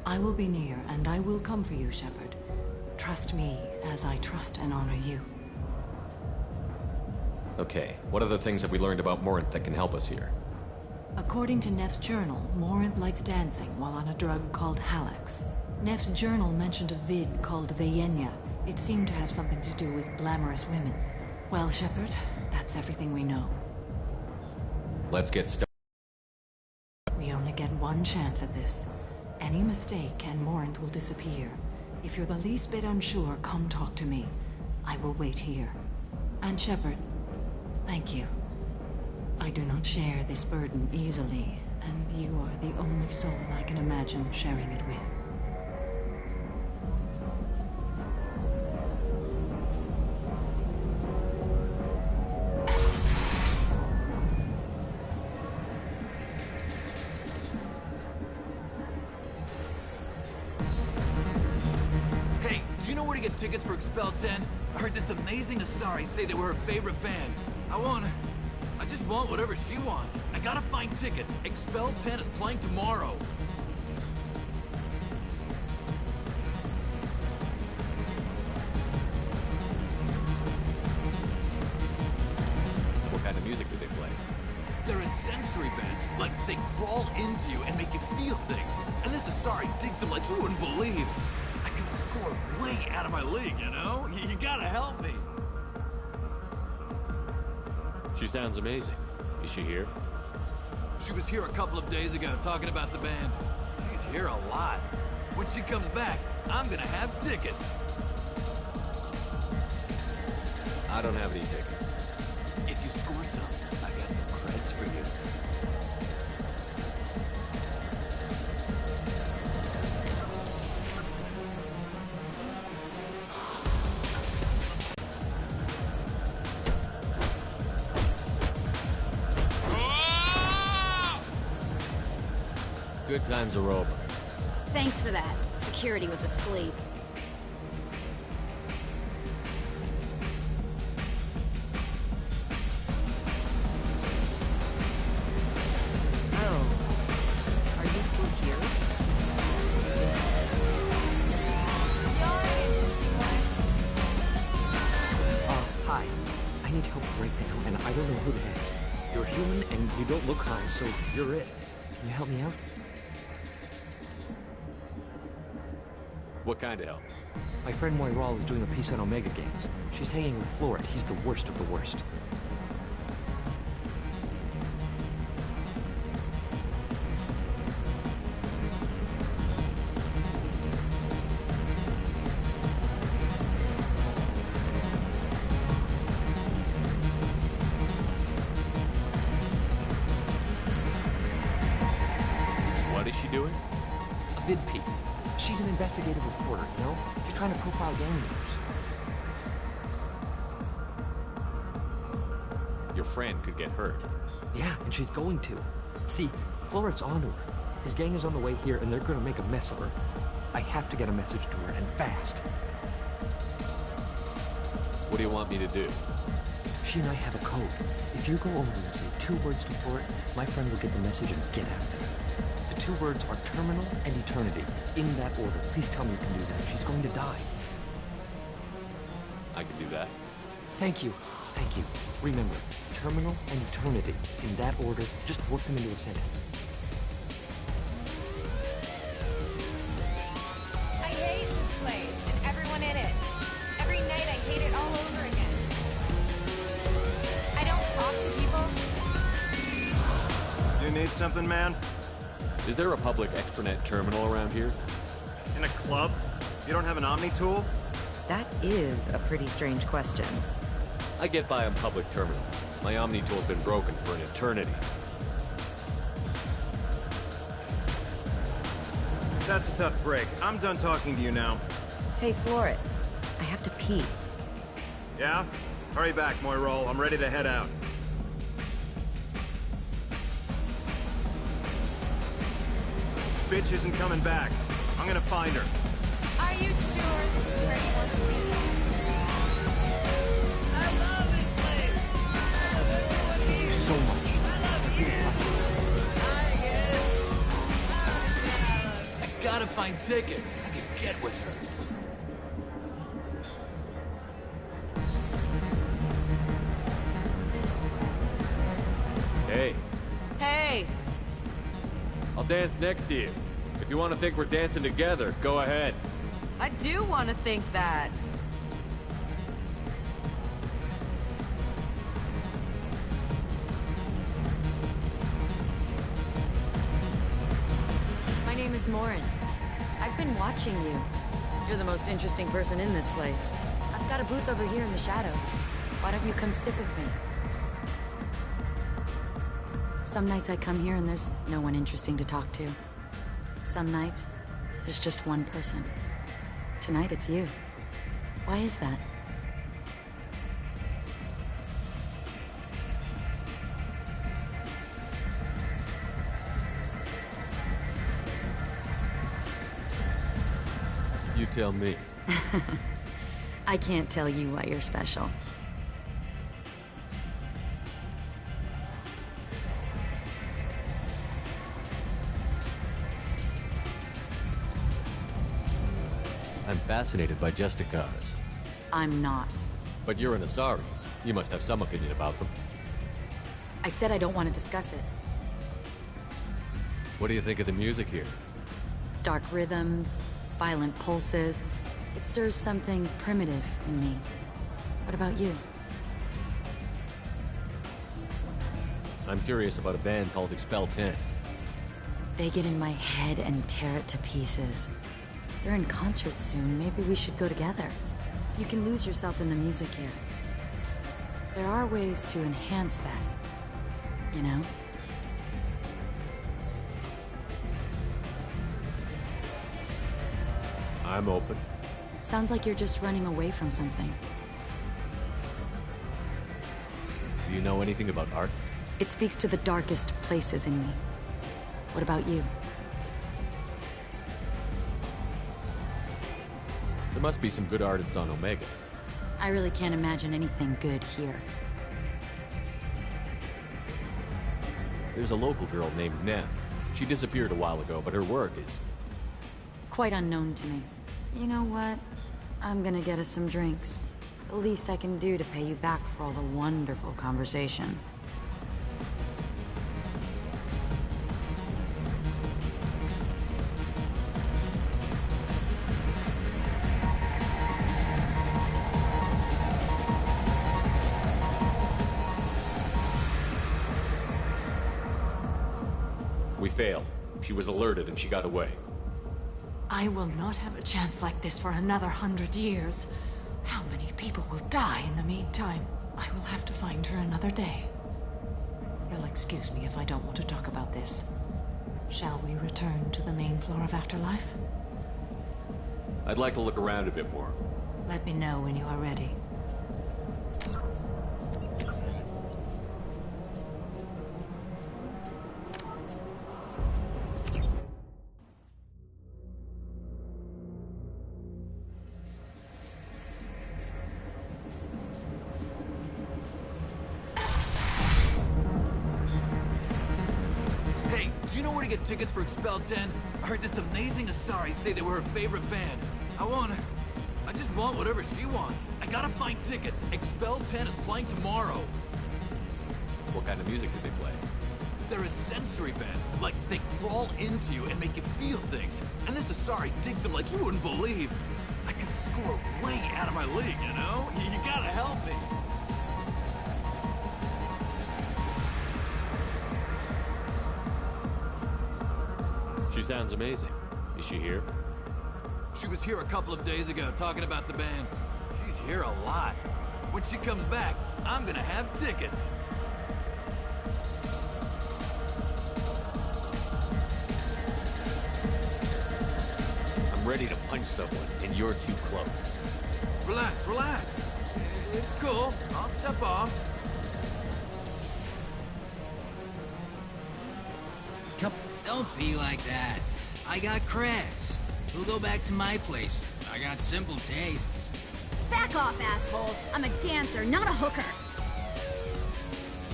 I will be near, and I will come for you, Shepard. Trust me as I trust and honor you. Okay, what other things have we learned about Morinth that can help us here? According to Neff's journal, Morinth likes dancing while on a drug called Halax. Neff's journal mentioned a vid called Vayenya. It seemed to have something to do with glamorous women. Well, Shepard, that's everything we know. Let's get started. We only get one chance at this. Any mistake and Morinth will disappear. If you're the least bit unsure, come talk to me. I will wait here. And Shepard, thank you. I do not share this burden easily, and you are the only soul I can imagine sharing it with. Hey, do you know where to get tickets for Expel 10? I heard this amazing Asari say they were her favorite band. I just want whatever she wants. I gotta find tickets. Expel 10 is playing tomorrow. What kind of music do they play? They're a sensory band. Like, they crawl into you and make you feel things. And this Asari digs them like you wouldn't believe. I could score way out of my league, you know? You gotta help me. She sounds amazing. Is she here? She was here a couple of days ago talking about the band. She's here a lot. When she comes back, I'm gonna have tickets. I don't have any tickets. If you score some, I got some creds for you. Good times are over. Thanks for that. Security was asleep. Oh. Are you still here? Hi. I need help right now, and I don't know who to ask. You're human, and you don't look high, so you're it. Can you help me out? What kind of help? My friend Moiral is doing a piece on Omega Games. She's hanging with Floret. He's the worst of the worst. What is she doing? A vid piece. She's an investigative reporter, you know? She's trying to profile gang leaders. Your friend could get hurt. Yeah, and she's going to. See, Floret's onto her. His gang is on the way here, and they're gonna make a mess of her. I have to get a message to her, and fast. What do you want me to do? She and I have a code. If you go over and say 2 words to Floret, my friend will get the message and get out of there. The 2 words are terminal and eternity. In that order. Please tell me you can do that. She's going to die. I can do that. Thank you. Thank you. Remember, terminal and eternity. In that order, just work them into a sentence. I hate this place and everyone in it. Every night I hate it all over again. I don't talk to people. You need something, man? Is there a public extranet terminal around here? In a club? You don't have an Omni tool? That is a pretty strange question. I get by on public terminals. My Omnitool's been broken for an eternity. That's a tough break. I'm done talking to you now. Hey, Floret. I have to pee. Yeah? Hurry back, Moirol. I'm ready to head out. Bitch isn't coming back. I'm gonna find her. Are you sure this is where you want to be? I love this place! Thank you so much. I gotta find tickets. I can get with her. Hey, Hey! I'll dance next to you. If you want to think we're dancing together, go ahead. I do want to think that. My name is Morin. I've been watching you. You're the most interesting person in this place. I've got a booth over here in the shadows. Why don't you come sit with me? Some nights I come here and there's no one interesting to talk to. Some nights, there's just one person. Tonight it's you. Why is that? You tell me. I can't tell you why you're special. I'm fascinated by Justicars. I'm not. But you're an Asari. You must have some opinion about them. I said I don't want to discuss it. What do you think of the music here? Dark rhythms, violent pulses. It stirs something primitive in me. What about you? I'm curious about a band called Expel 10. They get in my head and tear it to pieces. They're in concert soon. Maybe we should go together. You can lose yourself in the music here. There are ways to enhance that, you know? I'm open. Sounds like you're just running away from something. Do you know anything about art? It speaks to the darkest places in me. What about you? There must be some good artists on Omega. I really can't imagine anything good here. There's a local girl named Neff. She disappeared a while ago, but her work is... Quite unknown to me. You know what? I'm gonna get us some drinks. The least I can do to pay you back for all the wonderful conversation. We failed. She was alerted and she got away. I will not have a chance like this for another 100 years. How many people will die in the meantime? I will have to find her another day. You'll excuse me if I don't want to talk about this. Shall we return to the main floor of Afterlife? I'd like to look around a bit more. Let me know when you are ready. Hey, do you know where to get tickets for Expel 10? I heard this amazing Asari say they were her favorite band. I just want whatever she wants. I gotta find tickets. Expel 10 is playing tomorrow. What kind of music do they play? They're a sensory band. Like, they crawl into you and make you feel things. And this Asari digs them like you wouldn't believe. I could score way out of my league, you know? You gotta help me. She sounds amazing. Is she here? She was here a couple of days ago talking about the band. She's here a lot. When she comes back, I'm gonna have tickets. I'm ready to punch someone, and you're too close. Relax, relax. It's cool. I'll step off. Come, don't be like that. I got creds. We'll go back to my place. I got simple tastes. Back off, asshole. I'm a dancer, not a hooker.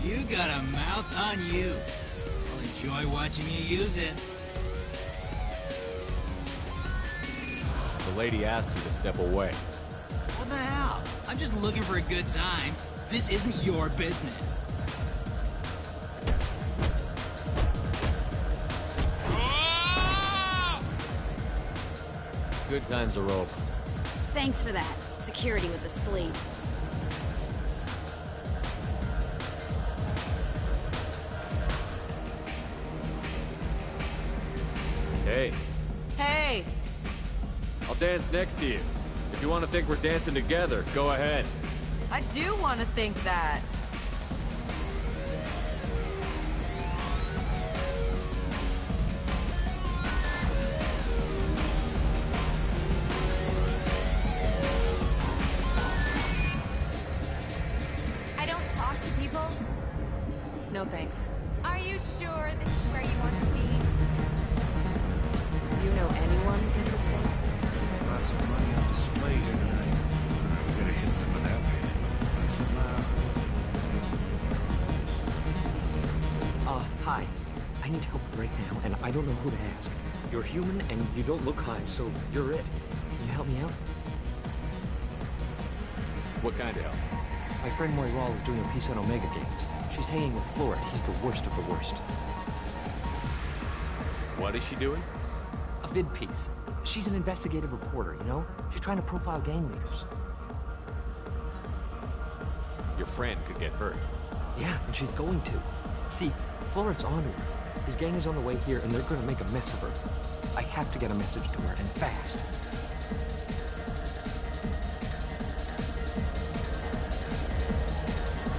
You got a mouth on you. I'll enjoy watching you use it. The lady asked you to step away. What the hell? I'm just looking for a good time. This isn't your business. Good times are over. Thanks for that. Security was asleep. Hey, Hey! I'll dance next to you. If you want to think we're dancing together, go ahead. I do want to think that. I don't talk to people. No thanks. Are you sure this is where you want to be? Do you know anyone interesting? Lots of money on display here tonight. I'm gonna hit some of that later. Lots of Hi. I need help right now, and I don't know who to ask. You're human, and you don't look high, so you're it. Can you help me out? What kind of help? My friend Moiral is doing a piece on Omega Games. She's hanging with Flora. He's the worst of the worst. What is she doing? A vid piece. She's an investigative reporter, you know? She's trying to profile gang leaders. Your friend could get hurt. Yeah, and she's going to. See, Flora's onto her. His gang is on the way here, and they're gonna make a mess of her. I have to get a message to her, and fast.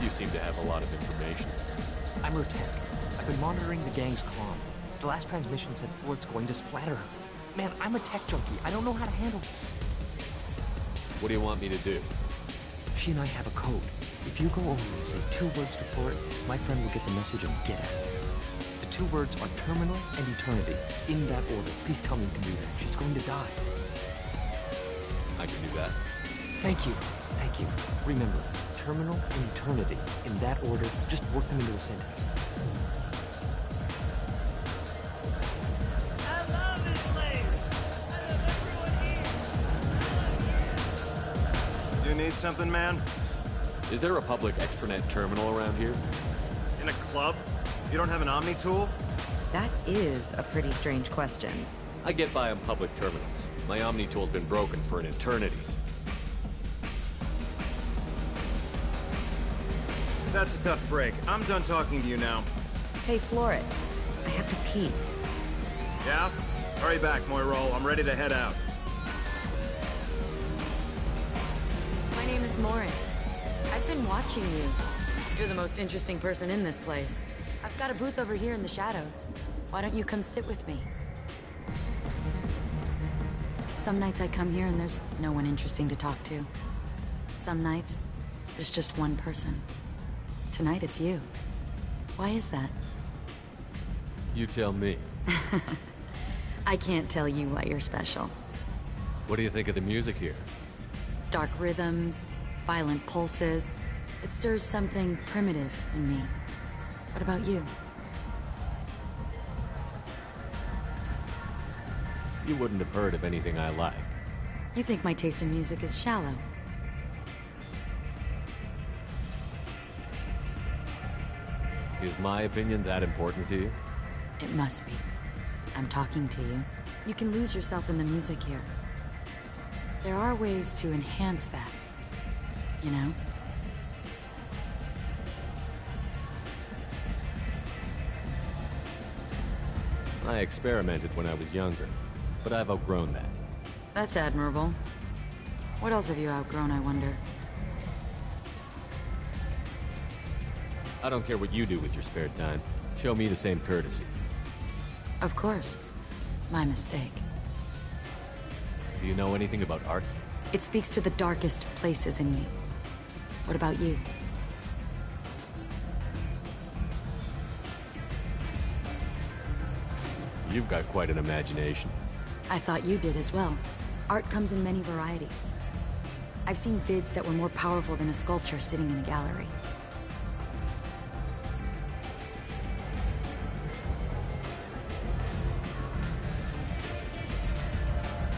You seem to have a lot of information. I'm her tech. I've been monitoring the gang's comm. The last transmission said Flora's going to splatter her. Man, I'm a tech junkie. I don't know how to handle this. What do you want me to do? She and I have a code. If you go over and say 2 words to Flora, my friend will get the message and get out. The 2 words are terminal and eternity. In that order. Please tell me you can do that. She's going to die. I can do that. Thank you. Thank you. Remember, terminal and eternity. In that order, just work them into a sentence. You need something, man? Is there a public extranet terminal around here? In a club? You don't have an Omni tool? That is a pretty strange question. I get by on public terminals. My Omni tool's been broken for an eternity. That's a tough break. I'm done talking to you now. Hey, Flora, I have to pee. Yeah? Hurry back, Moiral. I'm ready to head out. My name is Morin. I've been watching you. You're the most interesting person in this place. I've got a booth over here in the shadows. Why don't you come sit with me? Some nights I come here and there's no one interesting to talk to. Some nights, there's just one person. Tonight it's you. Why is that? You tell me. I can't tell you why you're special. What do you think of the music here? Dark rhythms, violent pulses. It stirs something primitive in me. What about you? You wouldn't have heard of anything I like. You think my taste in music is shallow. Is my opinion that important to you? It must be. I'm talking to you. You can lose yourself in the music here. There are ways to enhance that, you know? I experimented when I was younger, but I've outgrown that. That's admirable. What else have you outgrown, I wonder? I don't care what you do with your spare time. Show me the same courtesy. Of course. My mistake. Do you know anything about art? It speaks to the darkest places in me. What about you? You've got quite an imagination. I thought you did as well. Art comes in many varieties. I've seen vids that were more powerful than a sculpture sitting in a gallery.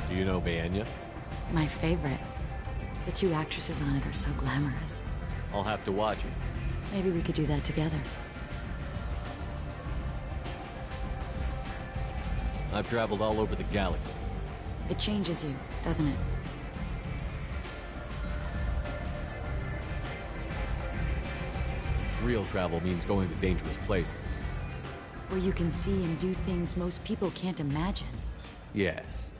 Do you know Vaenia? My favorite. The two actresses on it are so glamorous. I'll have to watch it. Maybe we could do that together. I've traveled all over the galaxy. It changes you, doesn't it? Real travel means going to dangerous places. Where you can see and do things most people can't imagine. Yes.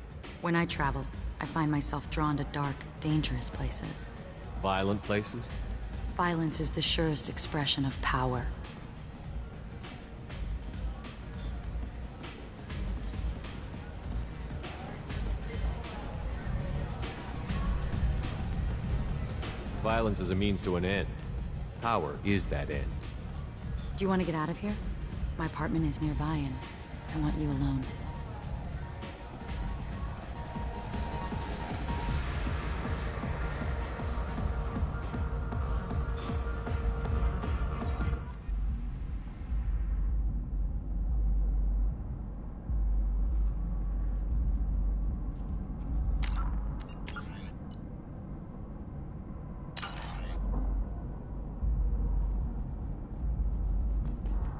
When I travel, I find myself drawn to dark, dangerous places. Violent places? Violence is the surest expression of power. Violence is a means to an end. Power is that end. Do you want to get out of here? My apartment is nearby and I want you alone.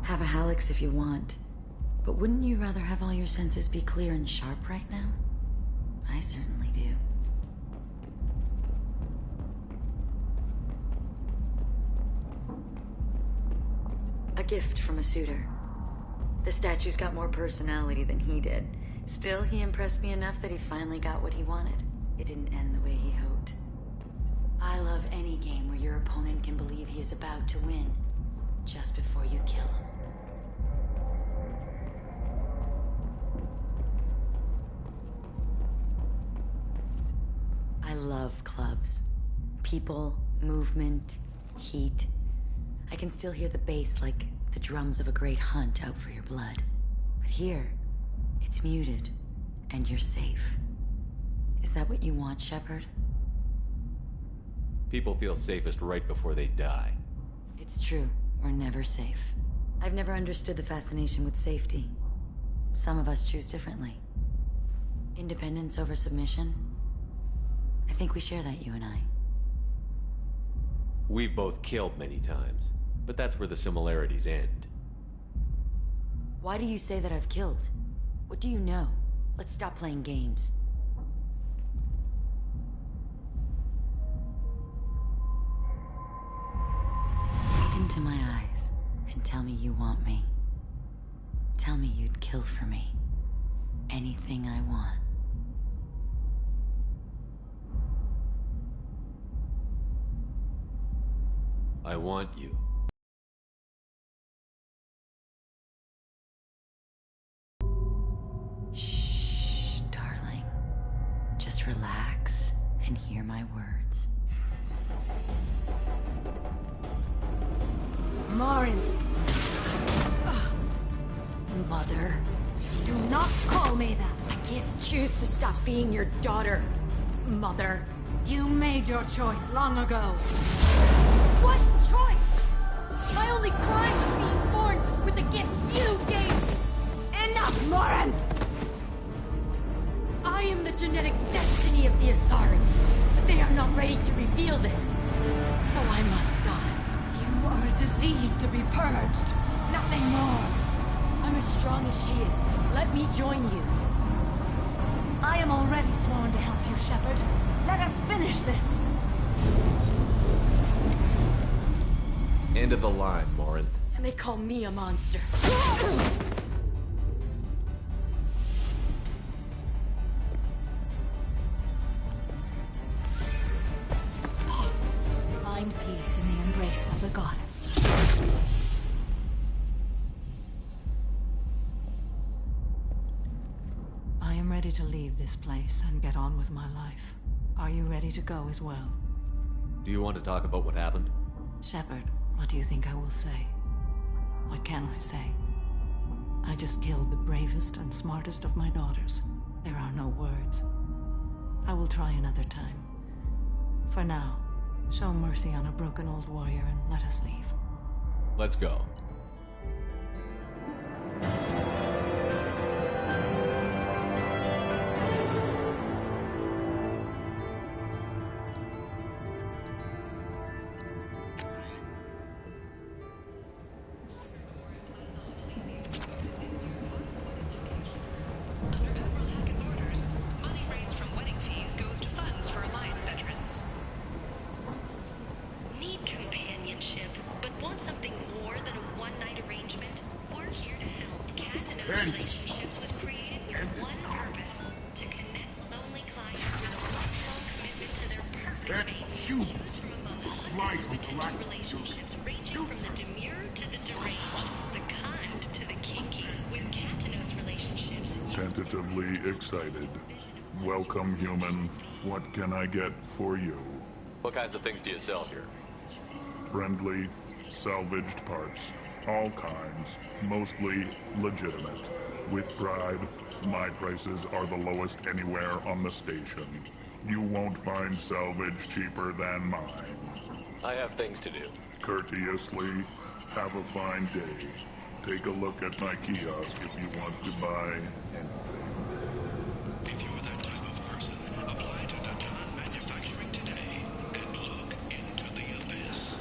Have a Hallex if you want, but wouldn't you rather have all your senses be clear and sharp right now? I certainly do. A gift from a suitor. The statue's got more personality than he did. Still, he impressed me enough that he finally got what he wanted. It didn't end the way he hoped. I love any game where your opponent can believe he is about to win, just before you kill him. I love clubs. People, movement, heat. I can still hear the bass like the drums of a great hunt out for your blood. But here, it's muted, and you're safe. Is that what you want, Shepard? People feel safest right before they die. It's true. We're never safe. I've never understood the fascination with safety. Some of us choose differently. Independence over submission? I think we share that, you and I. We've both killed many times, but that's where the similarities end. Why do you say that I've killed? What do you know? Let's stop playing games. Look into my eyes and tell me you want me. Tell me you'd kill for me. Anything I want. I want you. Shh, darling. Just relax and hear my words. Morin! Mother, do not call me that! I can't choose to stop being your daughter. Mother, you made your choice long ago. What choice? My only crime was being born with the gifts you gave me. Enough, Morin! I am the genetic destiny of the Asari, but they are not ready to reveal this. So I must die. You are a disease to be purged. Nothing more. I'm as strong as she is. Let me join you. I am already sworn to help you, Shepard. Let us finish this. End of the line, Morin. And they call me a monster. ready to leave this place and get on with my life. Are you ready to go as well? Do you want to talk about what happened? Shepard, what do you think I will say? What can I say? I just killed the bravest and smartest of my daughters. There are no words. I will try another time. For now, show mercy on a broken old warrior and let us leave. Let's go. Tentatively excited. Welcome, human. What can I get for you? What kinds of things do you sell here? Friendly, salvaged parts. All kinds. Mostly legitimate. With pride, my prices are the lowest anywhere on the station. You won't find salvage cheaper than mine. I have things to do. Courteously, have a fine day. Take a look at my kiosk if you want to buy anything. If you're that type of person, apply to Datan Manufacturing today and look into the abyss.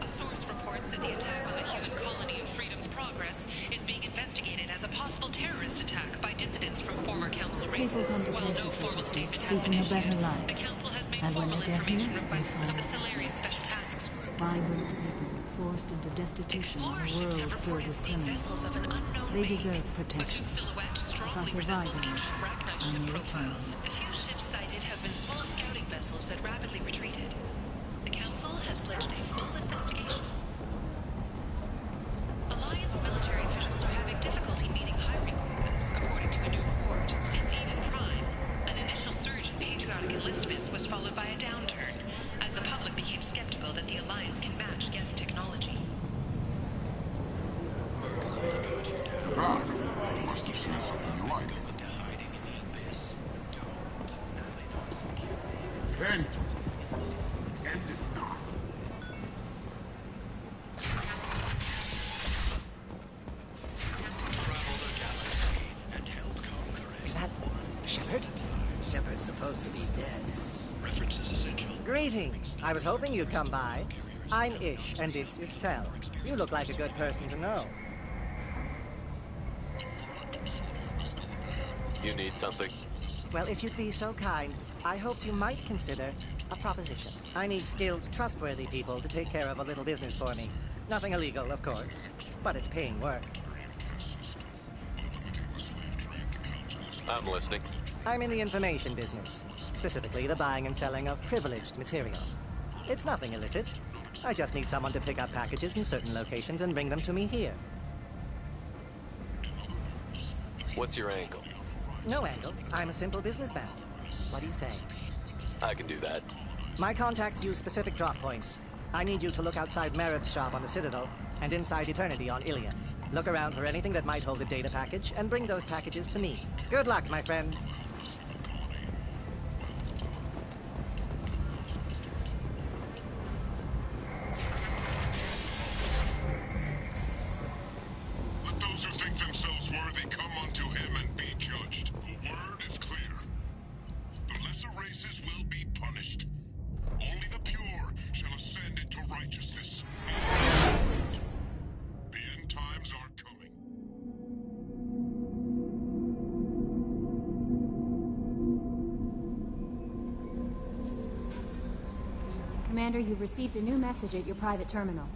A source reports that the attack on the human colony of Freedom's Progress is being investigated as a possible terrorist attack by dissidents from former council races. People come to places such as this, seeking a better life. The council has made And when formal they get here, information they requests find of the Solarian Special Tasks Group. vibrant people forced into destitution in a Explorers world have filled reported with seeing criminals. vessels of an unknown They make, deserve but protection. whose silhouette If I strongly survive resembles them, ancient Rachni I ship may return. profiles. The few ships sighted have been small scouting vessels that rapidly retreated. The council has pledged a full investigation. Alliance military officials are having difficulty meeting hiring quotas, according to a new report. Since Eden Prime, an initial surge in patriotic enlistments was followed by a downturn, as the public became skeptical that the Alliance can match Geth technology. Ah, must have seen something you like. End it now. Is that Shepard? Shepard's supposed to be dead. References essential. Greetings. I was hoping you'd come by. I'm Ish, and this is Cell. You look like a good person to know. You need something? Well, if you'd be so kind, I hoped you might consider a proposition. I need skilled, trustworthy people to take care of a little business for me. Nothing illegal, of course, but it's paying work. I'm listening. I'm in the information business, specifically the buying and selling of privileged material. It's nothing illicit. I just need someone to pick up packages in certain locations and bring them to me here. What's your angle? No angle. I'm a simple businessman. What do you say? I can do that. My contacts use specific drop points. I need you to look outside Merib's shop on the Citadel and inside Eternity on Ilion. Look around for anything that might hold a data package and bring those packages to me. Good luck, my friends. Let those who think themselves worthy come unto him and be judged. The word is clear. The lesser races will be punished. Only the pure shall ascend into righteousness. The end times are coming. Commander, you've received a new message at your private terminal.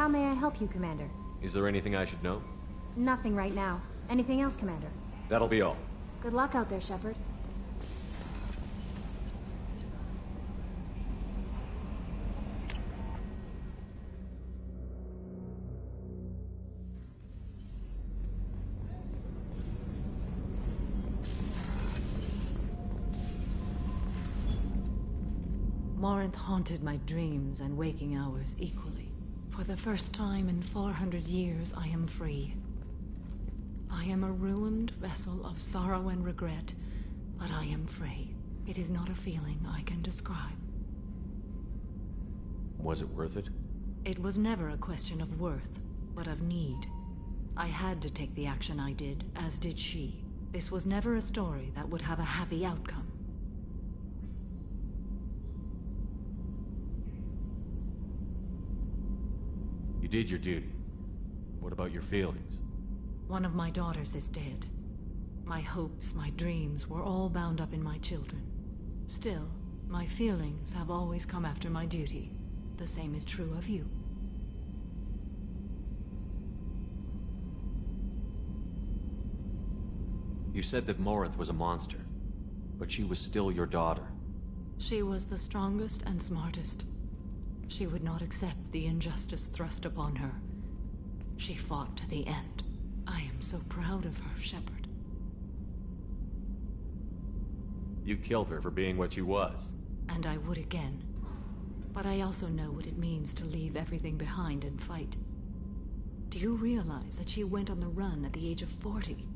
How may I help you, Commander? Is there anything I should know? Nothing right now. Anything else, Commander? That'll be all. Good luck out there, Shepard. Morinth haunted my dreams and waking hours equally. For the first time in 400 years, I am free. I am a ruined vessel of sorrow and regret, but I am free. It is not a feeling I can describe. Was it worth it? It was never a question of worth, but of need. I had to take the action I did, as did she. This was never a story that would have a happy outcome. You did your duty. What about your feelings? One of my daughters is dead. My hopes, my dreams were all bound up in my children. Still, my feelings have always come after my duty. The same is true of you. You said that Morinth was a monster, but she was still your daughter. She was the strongest and smartest. She would not accept the injustice thrust upon her. She fought to the end. I am so proud of her, Shepard. You killed her for being what she was. And I would again. But I also know what it means to leave everything behind and fight. Do you realize that she went on the run at the age of 40?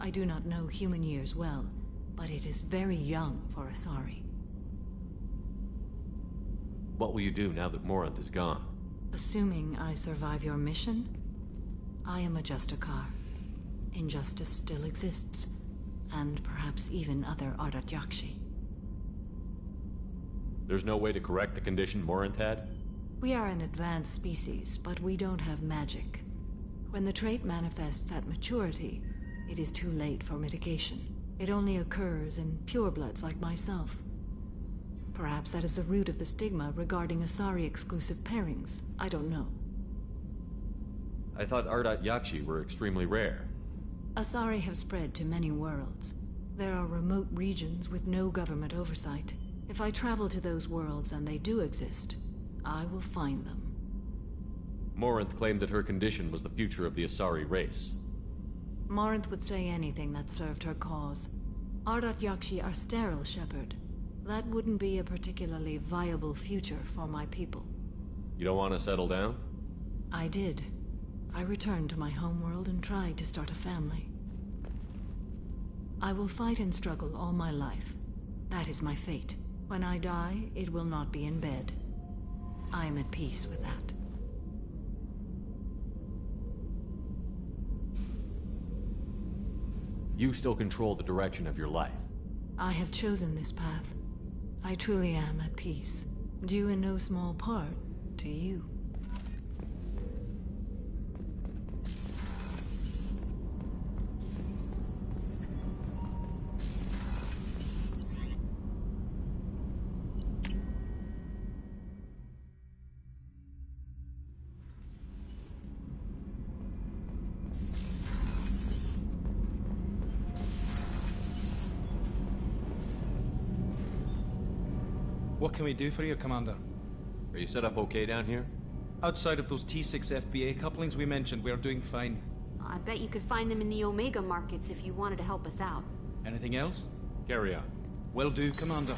I do not know human years well, but it is very young for Asari. What will you do now that Morinth is gone? Assuming I survive your mission, I am a Justicar. Injustice still exists, and perhaps even other Ardat Yakshi. There's no way to correct the condition Morinth had? We are an advanced species, but we don't have magic. When the trait manifests at maturity, it is too late for mitigation. It only occurs in purebloods like myself. Perhaps that is the root of the stigma regarding Asari-exclusive pairings. I don't know. I thought Ardat Yakshi were extremely rare. Asari have spread to many worlds. There are remote regions with no government oversight. If I travel to those worlds and they do exist, I will find them. Morinth claimed that her condition was the future of the Asari race. Morinth would say anything that served her cause. Ardat Yakshi are sterile, Shepard. That wouldn't be a particularly viable future for my people. You don't want to settle down? I did. I returned to my homeworld and tried to start a family. I will fight and struggle all my life. That is my fate. When I die, it will not be in bed. I am at peace with that. You still control the direction of your life. I have chosen this path. I truly am at peace, due in no small part to you. What can we do for you, Commander? Are you set up okay down here? Outside of those T6 FBA couplings we mentioned, we are doing fine. I bet you could find them in the Omega markets if you wanted to help us out. Anything else? Carry on. Will do, Commander.